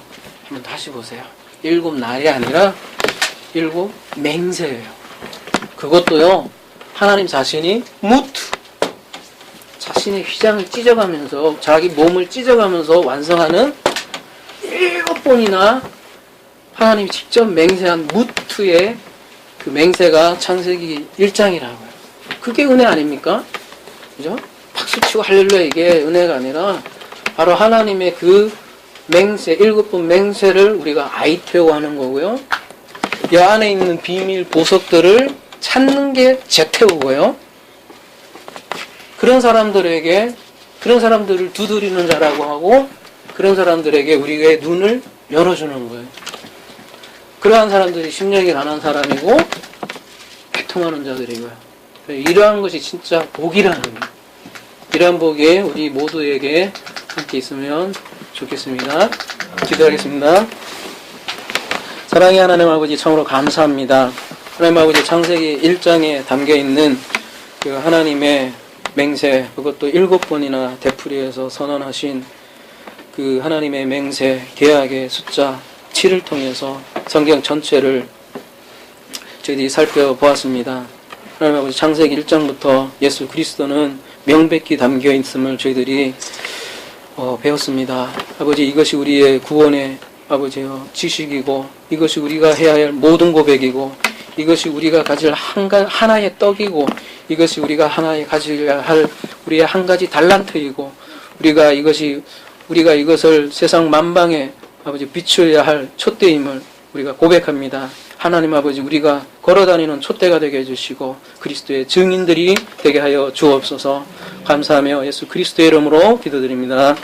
한번 다시 보세요. 7날이 아니라 7 맹세예요. 그것도요, 하나님 자신이 자신의 휘장을 찢어가면서, 자기 몸을 찢어가면서 완성하는 7번이나 하나님이 직접 맹세한 무트의 그 맹세가 창세기 1장이라고요. 그게 은혜 아닙니까? 그죠? 박수치고 할렐루야, 이게 은혜가 아니라 바로 하나님의 그 맹세, 7번 맹세를 우리가 아이테오 하는 거고요. 이 안에 있는 비밀 보석들을 찾는 게 제테오고요. 그런 사람들을 두드리는 자라고 하고, 그런 사람들에게 우리의 눈을 열어주는 거예요. 그러한 사람들이 심령이 가난한 사람이고 애통하는 자들이고요. 이러한 것이 진짜 복이라는 거예요. 이러한 복이 우리 모두에게 함께 있으면 좋겠습니다. 기도하겠습니다. 사랑의 하나님 아버지, 참으로 감사합니다. 하나님 아버지, 창세기 1장에 담겨있는 그 하나님의 맹세, 그것도 7번이나 되풀이해서 선언하신 그 하나님의 맹세, 계약의 숫자 7을 통해서 성경 전체를 저희들이 살펴보았습니다. 하나님 아버지, 창세기 1장부터 예수 그리스도는 명백히 담겨 있음을 저희들이 배웠습니다. 아버지, 이것이 우리의 구원의 아버지여 지식이고, 이것이 우리가 해야 할 모든 고백이고, 이것이 우리가 가질 하나의 떡이고, 이것이 우리가 하나에 가져야 할 우리의 한 가지 달란트이고, 우리가 이것을 세상 만방에 아버지 비춰야 할 촛대임을 우리가 고백합니다. 하나님 아버지 우리가 걸어다니는 촛대가 되게 해주시고 그리스도의 증인들이 되게 하여 주옵소서. 감사하며 예수 그리스도의 이름으로 기도드립니다.